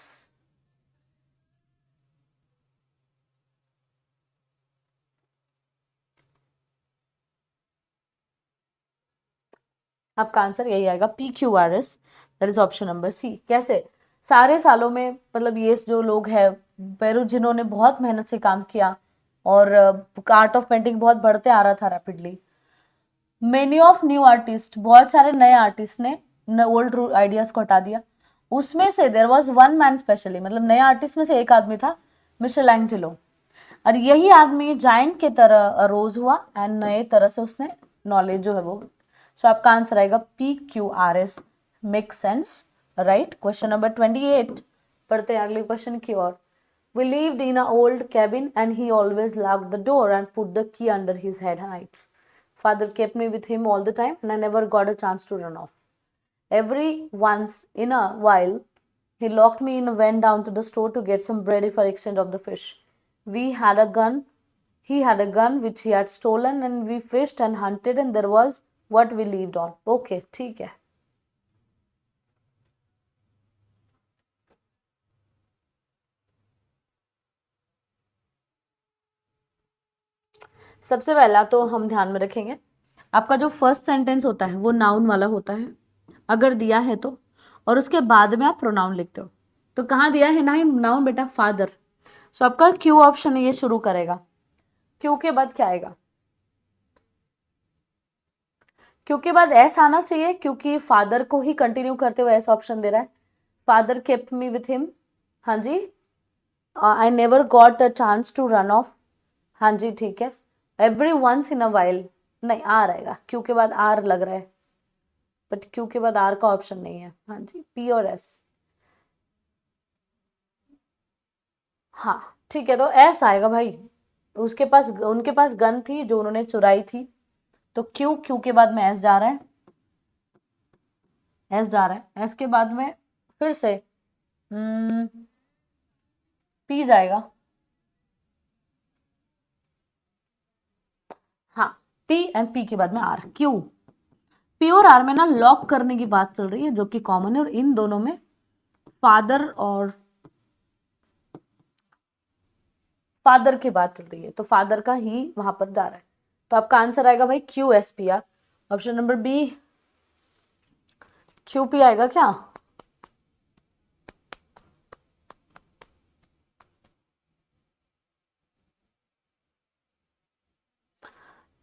आपका answer यही आएगा, P Q R S, that is option number C. कैसे? सारे सालों में, मतलब ये जो लोग हैं पेरू, जिन्होंने बहुत मेहनत से काम किया और आर्ट ऑफ पेंटिंग बहुत बढ़ते आ रहा था rapidly. Many of new artist, बहुत सारे नए आर्टिस्ट ने ओल्ड आइडियाज को हटा दिया। उसमें से there was one man specially, मतलब नए आर्टिस्ट में से एक आदमी था, मिशेल एंजेलो। और यही आदमी जाइंट के तरह अरोज हुआ एंड नए तरह से उसने नॉलेज जो है वो। सो आपका आंसर आएगा P Q R S, make sense, right. Question number 28 पढ़ते हैं अगले क्वेश्चन की ओर। We lived in an old cabin and he always locked the door and put the key under his head nights. Father kept me with him all the time and I never got a chance to run off. Every once in a while, he locked me in and went down to the store to get some bread for exchange of the fish. We had a gun. He had a gun which he had stolen and we fished and hunted and there was what we lived on. Okay, ठीक है। सबसे पहला तो हम ध्यान में रखेंगे, आपका जो फर्स्ट सेंटेंस होता है वो नाउन वाला होता है अगर दिया है तो, और उसके बाद में आप प्रोनाउन लिखते हो। तो कहाँ दिया है ना नाउन बेटा? फादर। सो आपका क्यू ऑप्शन ये शुरू करेगा। क्यू के बाद क्या आएगा? क्यू के बाद एस आना चाहिए, क्योंकि फादर को ही कंटिन्यू करते हुए एस ऑप्शन दे रहा है। Father kept me with him, हाँ जी। I never got a chance to run off, हाँ जी, ठीक है। Every once in a while, नहीं, आर आएगा। क्यू के बाद आर लग रहा है, बट क्यू के बाद आर का ऑप्शन नहीं है। हाँ जी, पी और एस। हाँ ठीक है, तो एस आएगा भाई। उसके पास, उनके पास गन थी जो उन्होंने चुराई थी, तो क्यू, क्यू के बाद में एस जा रहा है, एस जा रहा है। एस के बाद में फिर से पी जाएगा। हाँ, पी एंड पी के बाद में आर। क्यू, पी और आर में ना लॉक करने की बात चल रही है जो कि कॉमन है, और इन दोनों में फादर और फादर की बात चल रही है, तो फादर का ही वहां पर जा रहा है। तो आपका आंसर आएगा भाई Q S P R, option number B. Q P आएगा क्या?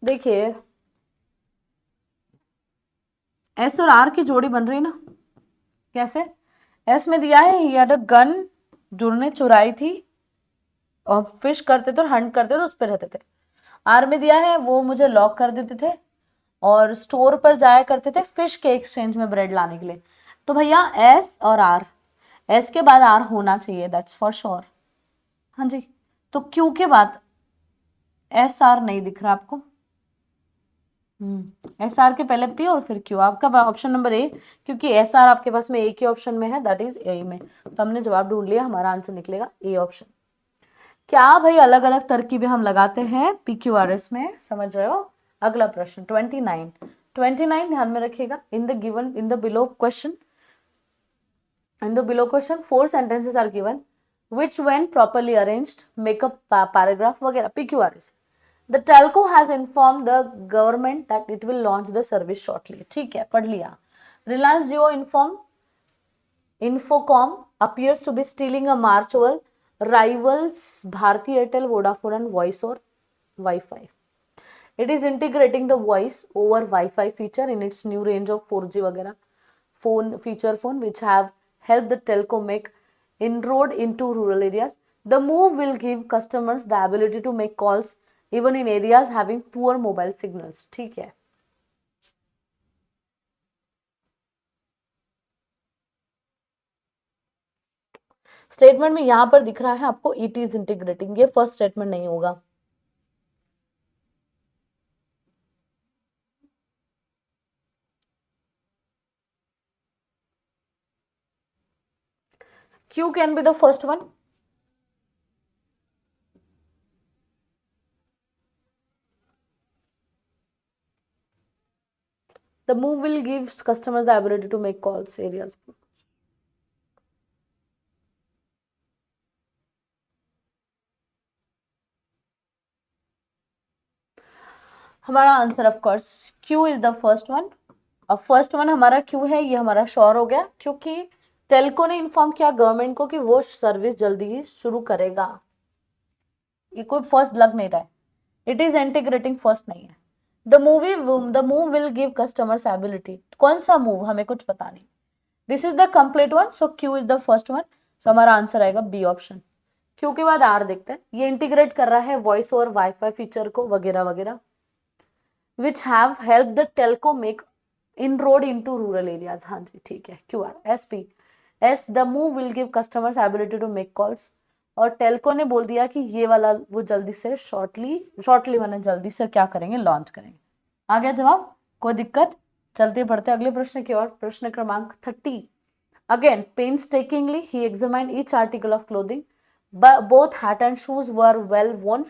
देखिए, एस और आर की जोड़ी बन रही ना, कैसे? एस में दिया है ही हैड अ गन जो उन्होंने चुराई थी, और फिश करते थे और हंट करते थे, उस पर रहते थे। आर में दिया है वो मुझे लॉक कर देते थे और स्टोर पर जाया करते थे फिश के एक्सचेंज में ब्रेड लाने के लिए। तो भैया एस और आर, एस के बाद आर होना चाहिए, दैट्स फॉर श्योर। हाँ जी, तो क्यू के बाद एस आर नहीं दिख रहा आपको? एस आर के पहले पी और फिर क्यू। आपका ऑप्शन नंबर ए, क्योंकि एस आर आपके पास में ए के ऑप्शन में है, दैट इज ए में, तो हमने जवाब ढूंढ लिया, हमारा आंसर निकलेगा ए ऑप्शन। क्या भाई अलग अलग तरकीबें हम लगाते हैं पी क्यू आर एस में, समझ रहे हो? अगला प्रश्न 29 ध्यान में रखिएगा। In the given, in the below question, in the below question 4 sentences are given which when properly arranged make a paragraph वगैरह। PQRS, the telco has informed the government that it will launch the service shortly, ठीक है, पढ़ लिया। Reliance Jio inform Infocom appears to be stealing a march over rivals Bharti Airtel, Vodafone and voice or Wi-Fi. It is integrating the voice over Wi-Fi feature in its new range of 4G वगैरह phone which have helped the telco make inroad into rural areas. The move will give customers the ability to make calls even in areas having poor mobile signals. ठीक है. Statement में यहां पर दिख रहा है आपको इट इज इंटीग्रेटिंग, ये फर्स्ट स्टेटमेंट नहीं होगा. Q can be the first one. The move will give customers the ability to make calls areas. हमारा answer of course Q is the first one. अब फर्स्ट वन हमारा Q है, ये हमारा sure हो गया क्योंकि टेल्को ने इन्फॉर्म किया गवर्नमेंट को कि वो सर्विस जल्दी ही शुरू करेगा. ये कोई फर्स्ट लग नहीं रहा है. इट इज इंटीग्रेटिंग फर्स्ट नहीं है. The move will give customers ability. कौन सा मूव हमें कुछ पता नहीं. This is the complete one, so Q is the first one. So हमारा आंसर आएगा बी ऑप्शन. Q के बाद R देखते हैं. ये इंटीग्रेट कर रहा है वॉइस ओवर वाईफाई फीचर को वगैरह वगैरह which have helped the telco make inroad into rural areas. हाँ जी ठीक है. QR SP S the move will give customers ability to make calls. और टेल्को ने बोल दिया कि ये वाला वो जल्दी से शॉर्टली मैंने जल्दी से क्या करेंगे, लॉन्च करेंगे. आ गया जवाब, कोई दिक्कत. चलते पढ़ते अगले प्रश्न की ओर. प्रश्न क्रमांक 30. Again, painstakingly he examined each article of clothing. But both hat and shoes were well worn.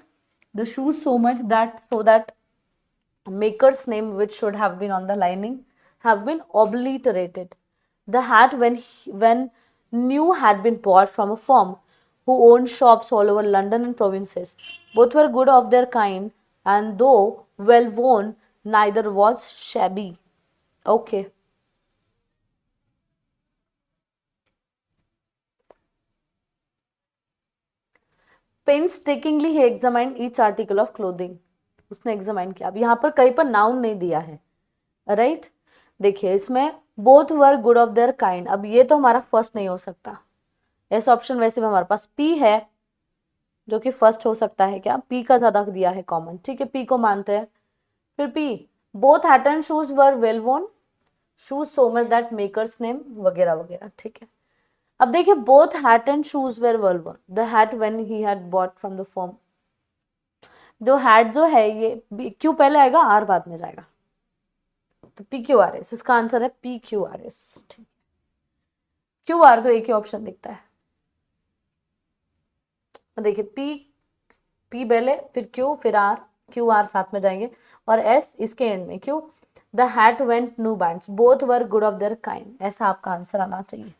The shoes so much that maker's name which should have been on the lining have been obliterated. The hat when new had been bought from a firm who owned shops all over London and provinces. Both were good of their kind and though well worn neither was shabby. Okay. Painstakingly he examined each article of clothing. उसने examine किया. अब यहाँ पर कहीं पर noun नहीं दिया है, राइट. देखिए इसमें both were good of their kind. अब ये तो हमारा फर्स्ट नहीं हो सकता. ऐसा ऑप्शन वैसे भी हमारे पास पी है जो कि फर्स्ट हो सकता है. क्या पी का ज्यादा दिया है कॉमन, ठीक है, पी को मानते हैं. फिर P both hat and shoes were well worn, shoes so much that makers name वगैरह वगैरह, ठीक है. अब देखिए both hat and shoes were well worn. The hat when he had bought from the firm. जो हैट जो है ये क्यू पहले आएगा, आर बाद में जाएगा. तो पी क्यू आर एस, इसका आंसर है पी क्यू आर एस. ठीक, क्यू आर तो एक ही ऑप्शन दिखता है. देखिए पी पहले फिर क्यू फिर आर, क्यू आर साथ में जाएंगे और एस इसके एंड में. Q the hat went new bands, both were good of their kind. ऐसा आपका आंसर आना चाहिए.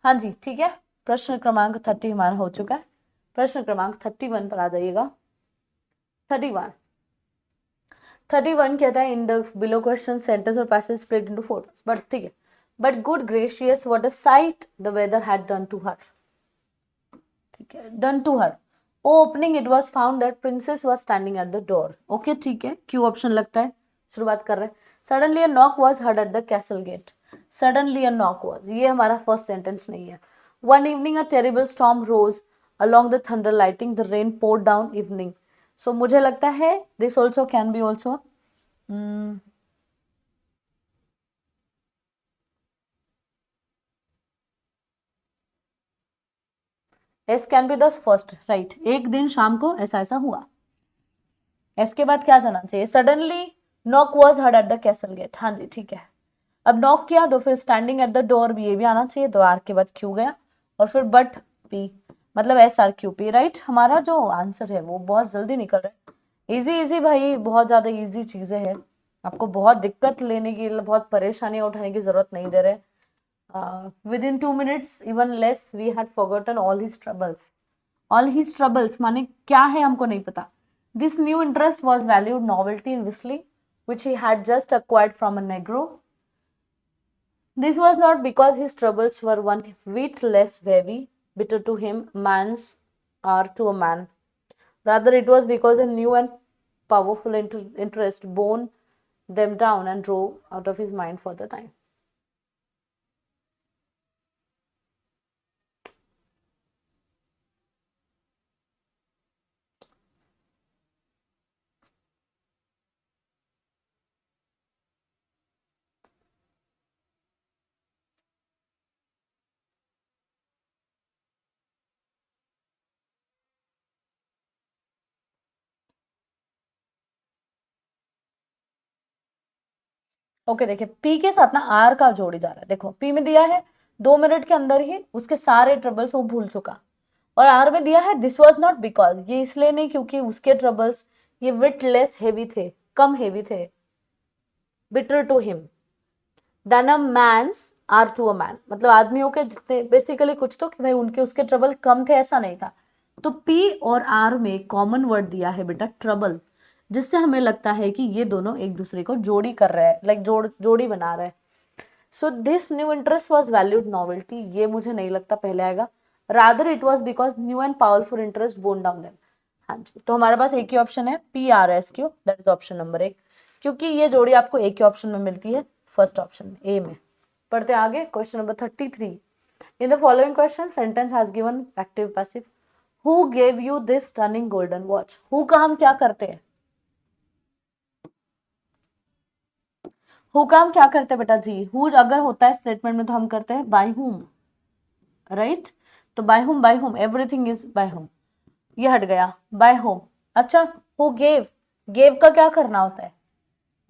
हाँ जी ठीक है. प्रश्न क्रमांक 30 हमारा हो चुका है. प्रश्न क्रमांक 31 पर आ जाइएगा. 31 कहता है in the below question sentence or passage split into 4 parts. But ठीक है. But good gracious what a sight the weather had done to her. ठीक है, done to her. Opening it was found that princess was standing at the door. Okay ठीक है, Q option लगता है. शुरुआत कर रहे हैं. Suddenly a knock was heard at the castle gate. Suddenly a knock was, ये हमारा फर्स्ट सेंटेंस नहीं है. One evening a terrible storm rose along the thunder lightning, the rain poured down evening. So मुझे लगता है this also can be also S can be the first, right. एक दिन शाम को ऐसा ऐसा हुआ. S के बाद क्या जाना चाहिए. Suddenly knock was heard at the castle gate. हाँ जी ठीक है. अब नॉक किया तो फिर स्टैंडिंग एट द डोर भी ये भी आना चाहिए. तो आर के बाद क्यू गया और फिर बट पी, मतलब S R Q P, right. हमारा जो आंसर है वो बहुत जल्दी निकल रहा है. इजी इजी भाई, बहुत ज्यादा इजी चीजें हैं. आपको बहुत दिक्कत लेने की, बहुत परेशानी उठाने की जरूरत नहीं दे रहे. within 2 minutes even less we had forgotten all his troubles. All his troubles माने क्या है हमको नहीं पता. This new interest was valued novelty in whistling which he had just acquired from a negro. This was not because his troubles were one whit less heavy, bitter to him, man's are to a man. Rather, it was because a new and powerful interest bore them down and drove out of his mind for the time. Okay देखिए, P के साथ ना are का जोड़ी जा रहा है। देखो पी में दिया है 2 मिनट के अंदर ही उसके सारे ट्रबल्स वो भूल चुका, और आर में दिया है दिस वॉज नॉट बिकॉज, ये इसलिए नहीं क्योंकि उसके ट्रबल्स ये विट लेस हेवी थे, कम हेवी थे, bitter to him than a man's are to a man, मतलब आदमियों के जितने बेसिकली कुछ तो कि भाई उनके उसके ट्रबल कम थे ऐसा नहीं था। तो पी और आर में कॉमन वर्ड दिया है बेटा ट्रबल, जिससे हमें लगता है कि ये दोनों एक दूसरे को जोड़ी कर रहे हैं, लाइक जोड़ी बना रहे हैं। So this new interest was valued novelty, ये मुझे नहीं लगता पहले आएगा। Rather it was because new and powerful interest bone down them. हाँ जी, तो हमारे पास एक ही ऑप्शन है P R S Q, that is option number 1, क्योंकि ये जोड़ी आपको एक ही ऑप्शन में मिलती है, फर्स्ट ऑप्शन में, ए में। पढ़ते आगे, question number 33। In the following question sentence has given active passive. Who gave you this stunning golden watch. Who का हम क्या करते हैं, हु का हम क्या करते हैं बेटा जी, हु अगर होता है स्टेटमेंट में तो हम करते हैं बाय हुम, राइट। तो by whom everything is by whom, ये हट गया बाय होम। अच्छा, हु गेव, गेव का क्या करना होता है,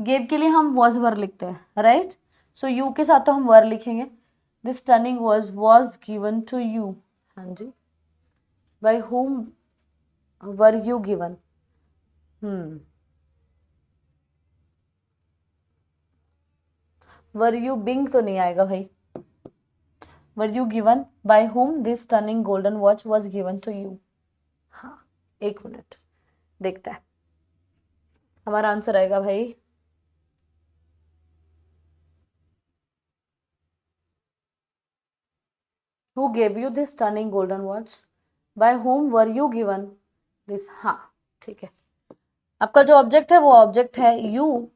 गेव के लिए हम वॉज वर लिखते हैं, राइट। सो यू के साथ तो हम वर लिखेंगे, this turning was given to you. हाँ जी, by whom were you given. Were you being तो नहीं आएगा भाई, were you given, by whom this turning golden watch was given to you. हाँ, एक मिनट देखता है, हमारा आंसर आएगा भाई Who gave you this stunning golden watch? By whom were you given this? हाँ ठीक है, आपका जो ऑब्जेक्ट है वो ऑब्जेक्ट है यू,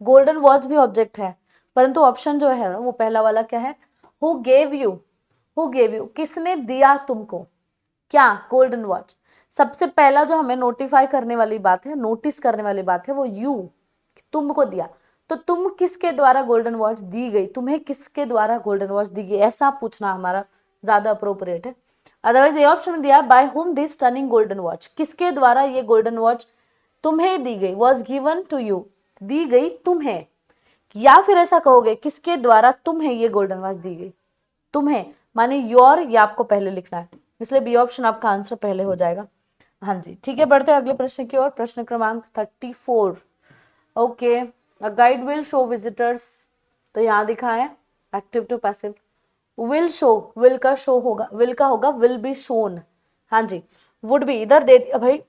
गोल्डन वॉच भी ऑब्जेक्ट है, परंतु ऑप्शन जो है वो पहला वाला क्या है, who gave you. Who gave you, किसने दिया तुमको क्या, गोल्डन वॉच। सबसे पहला जो हमें नोटिफाई करने वाली बात है, नोटिस करने वाली बात है वो यू, तुमको दिया। तो तुम किसके द्वारा गोल्डन वॉच दी गई, तुम्हें किसके द्वारा गोल्डन वॉच दी गई, ऐसा पूछना हमारा ज्यादा अप्रोप्रिएट है। अदरवाइज ये ऑप्शन दिया bye whom this stunning golden watch, किसके द्वारा ये गोल्डन वॉच तुम्हें दी गई, वॉज गिवन टू यू, दी गई तुम्हें। या फिर ऐसा कहोगे किसके द्वारा तुम्हें ये गोल्डन वॉच दी गई, तुम्हें माने योर, ये आपको पहले लिखना है, इसलिए बी ऑप्शन आपका आंसर पहले हो जाएगा। हाँ जी ठीक है, बढ़ते हैं अगले प्रश्न की ओर, प्रश्न क्रमांक 34। Okay, a guide will show visitors, तो यहाँ दिखा है active to passive. Will show, will का शो होगा, विल का होगा विल बी शोन। हाँ जी, वुड बी इधर दे दिया भाई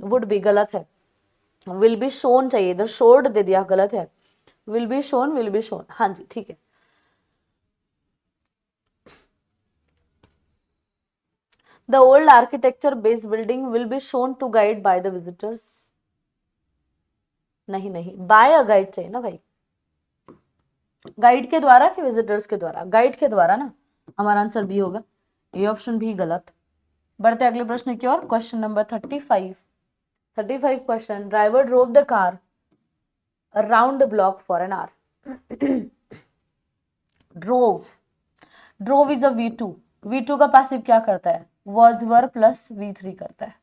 वुड बी गलत है, विल बी शोन चाहिए, इधर शोड दे दिया, गलत है, will be shown, will be shown. हाँ जी ठीक है। The old architecture based building will be shown to guide by the visitors. नहीं नहीं, बाय अ गाइड चाहिए ना भाई, गाइड के द्वारा कि विजिटर्स के द्वारा, गाइड के द्वारा ना, हमारा आंसर बी होगा, ये ऑप्शन भी गलत। बढ़ते अगले प्रश्न की ओर, question number 35। 35 question, driver drove the car around the block for an hour. Drove, drove is a V2, V2 का पैसिव क्या करता है, वॉज वर प्लस V3 करता है,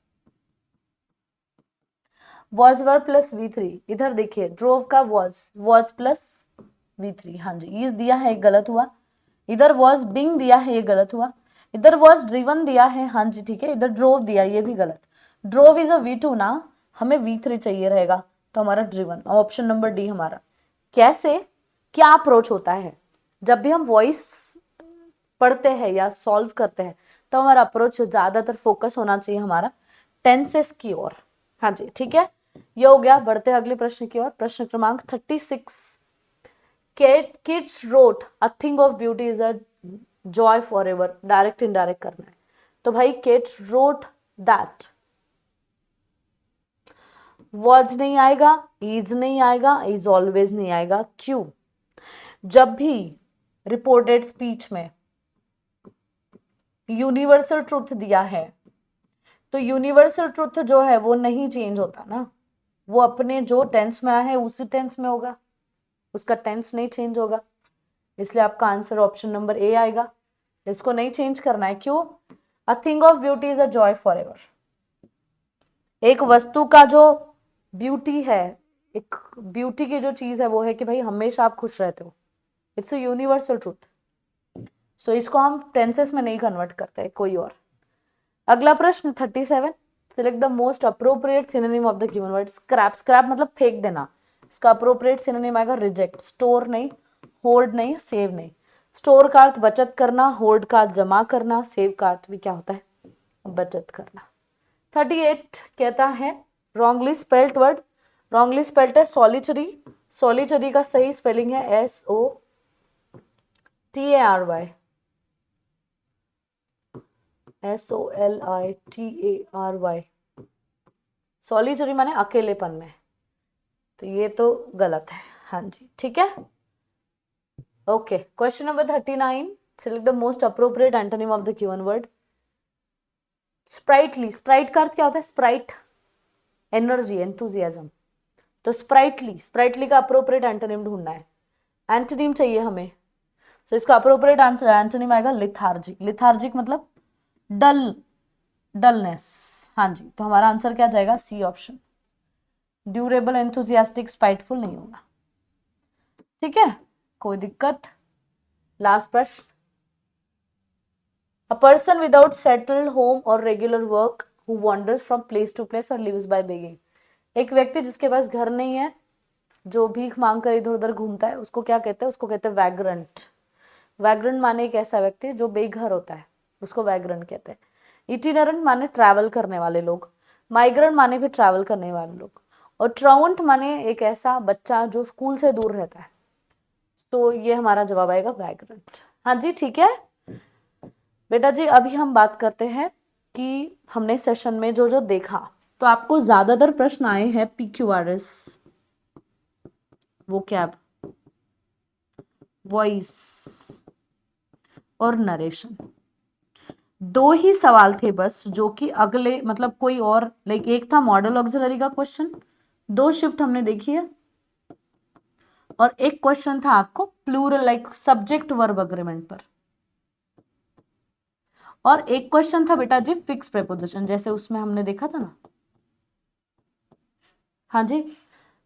वॉज वर प्लस V3। इधर देखिए ड्रोव का वॉज प्लस V3। हाँ जी, ये दिया है, गलत हुआ। इधर वॉज बिंग दिया है, ये गलत हुआ। इधर वॉज ड्रिवन दिया है, हाँ जी ठीक है। इधर ड्रोव दिया, ये भी गलत। ड्रोव इज अ V2 ना, हमें V3 चाहिए रहेगा, तो हमारा ड्रिवन, ऑप्शन नंबर डी हमारा। कैसे, क्या अप्रोच होता है जब भी हम वॉइस पढ़ते हैं या सॉल्व करते हैं, तो हमारा अप्रोच ज्यादातर फोकस होना चाहिए हमारा टेंसेस की ओर। हाँ जी ठीक है, ये हो गया। बढ़ते हैं अगले प्रश्न की ओर, प्रश्न क्रमांक 36। Kids wrote a thing of beauty is a joy for ever, direct indirect करना है, तो भाई किड्स रोट दैट, वॉज नहीं आएगा, इज नहीं आएगा, इज ऑलवेज नहीं आएगा। क्यों? जब भी रिपोर्टेड स्पीच में यूनिवर्सल ट्रुथ दिया है तो यूनिवर्सल ट्रुथ जो है वो नहीं चेंज होता ना, वो अपने जो टेंस में आया है उसी टेंस में होगा, उसका टेंस नहीं चेंज होगा, इसलिए आपका आंसर ऑप्शन नंबर ए आएगा। इसको नहीं चेंज करना है। क्यों? A thing of beauty is a joy for ever, एक वस्तु का जो ब्यूटी है, एक ब्यूटी की जो चीज है वो है कि भाई हमेशा आप खुश रहते हो, इट्स अ यूनिवर्सल ट्रूथ। सो इसको हम टेंसेस में नहीं कन्वर्ट करते कोई और। अगला प्रश्न 37, select the most appropriate synonym of the given word. Scrap, scrap मतलब फेंक देना, इसका अप्रोप्रिएट सिनोनिम आएगा रिजेक्ट। स्टोर नहीं, होल्ड नहीं, सेव नहीं। स्टोर का अर्थ बचत करना, होल्ड का अर्थ जमा करना, सेव का अर्थ भी क्या होता है? बचत करना। 38 कहता है wrongly spelled word, wrongly spelled है सॉलिटरी, सॉलिटरी का सही स्पेलिंग है SOTARY, SOLITARY, सॉलिटरी माने अकेलेपन में, तो ये तो गलत है। हाँ जी, ठीक है। Okay, question number 39, select the most appropriate antonym of the given word. Sprightly, Sprite का अर्थ क्या होता है? स्प्राइट, एनर्जी, एंथुजियाज्म, तो स्प्राइटली, स्प्राइटली का अप्रोप्रिएट एंटोनिम ढूंढना है, एंटोनिम चाहिए हमें। सो इसका अप्रोप्रिएट आंसर एंटोनिम आएगा लिथार्जिक। लिथार्जिक मतलब डल, डलनेस। हाँ जी, तो हमारा आंसर क्या जाएगा? C option. Durable, enthusiastic, spiteful नहीं होगा। ठीक है, कोई दिक्कत? लास्ट प्रश्न, a person without settled home or regular work who wanders from place to place or lives by begging. एक व्यक्ति जिसके पास घर नहीं है, जो भीख मांग कर इधर उधर घूमता है, उसको क्या कहते हैं? उसको कहते हैं वैग्रेंट। वैग्रेंट माने एक ऐसा व्यक्ति जो बेघर होता है, उसको वैग्रेंट कहते हैं। इटिनरेंट माने ट्रैवल करने वाले लोग, माइग्रेंट माने भी ट्रैवल करने वाले लोग, और ट्राउंट माने एक ऐसा बच्चा जो स्कूल से दूर रहता है। तो ये हमारा जवाब आएगा वैग्रेंट। हाँ जी, ठीक है बेटा जी। अभी हम बात करते हैं कि हमने सेशन में जो जो देखा, तो आपको ज्यादातर प्रश्न आए हैं PQRS, वोकैब, वॉइस और नरेशन। दो ही सवाल थे बस जो कि अगले मतलब कोई और, लाइक एक था मॉडल ऑक्सिलरी का क्वेश्चन, 2 शिफ्ट हमने देखी है, और एक क्वेश्चन था आपको plural like subject verb agreement पर, और एक क्वेश्चन था बेटा जी फिक्स प्रेपोजिशन, जैसे उसमें हमने देखा था ना। हाँ जी,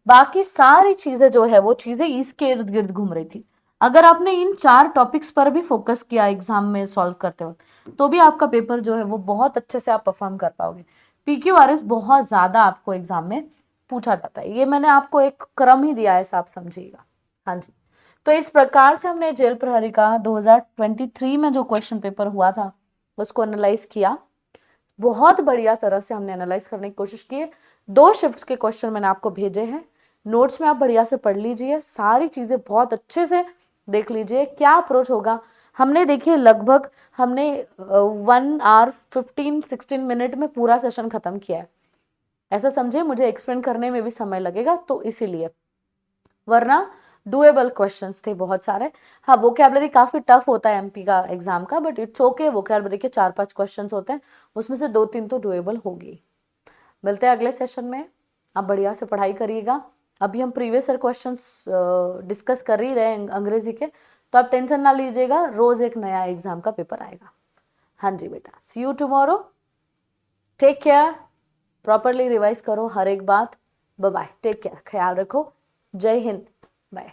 बाकी सारी चीजें जो है वो चीजें इसके इर्द गिर्द घूम रही थी। अगर आपने इन 4 टॉपिक्स पर भी फोकस किया एग्जाम में सॉल्व करते वक्त, तो भी आपका पेपर जो है वो बहुत अच्छे से आप परफॉर्म कर पाओगे। PQRS बहुत ज्यादा आपको एग्जाम में पूछा जाता है, ये मैंने आपको एक क्रम ही दिया है, आप समझिएगा। हाँ जी, तो इस प्रकार से हमने जेल प्रहरी का 2023 में जो क्वेश्चन पेपर हुआ था उसको एनालाइज किया। बहुत बढ़िया तरह से हमने एनालाइज करने की कोशिश की है। 2 शिफ्ट्स के क्वेश्चन मैंने आपको भेजे हैं, नोट्स में आप बढ़िया से पढ़ लीजिए, सारी चीजें बहुत अच्छे से देख लीजिए क्या अप्रोच होगा। हमने देखिए लगभग हमने 1 आवर 15-16 मिनट में पूरा सेशन खत्म किया है। ऐसा समझे, मुझे एक्सप्लेन करने में भी समय लगेगा, तो इसीलिए, वरना डुएबल क्वेश्चंस थे बहुत सारे। हाँ, वोकैबुलरी काफी टफ होता है MP का एग्जाम का, बट इट्स ओके। वोकैबुलरी के 4-5 क्वेश्चंस होते हैं, उसमें से 2-3 तो डुएबल होगी। मिलते हैं अगले सेशन में, आप बढ़िया से पढ़ाई करिएगा। अभी हम प्रीवियस ईयर क्वेश्चंस डिस्कस कर ही रहे हैं अंग्रेजी के, तो आप टेंशन ना लीजिएगा, रोज एक नया एग्जाम का पेपर आएगा। हाँ जी बेटा, see you tomorrow, take care, properly revise करो हर एक बात। बाय बाय, टेक केयर, ख्याल रखो, जय हिंद, बाय।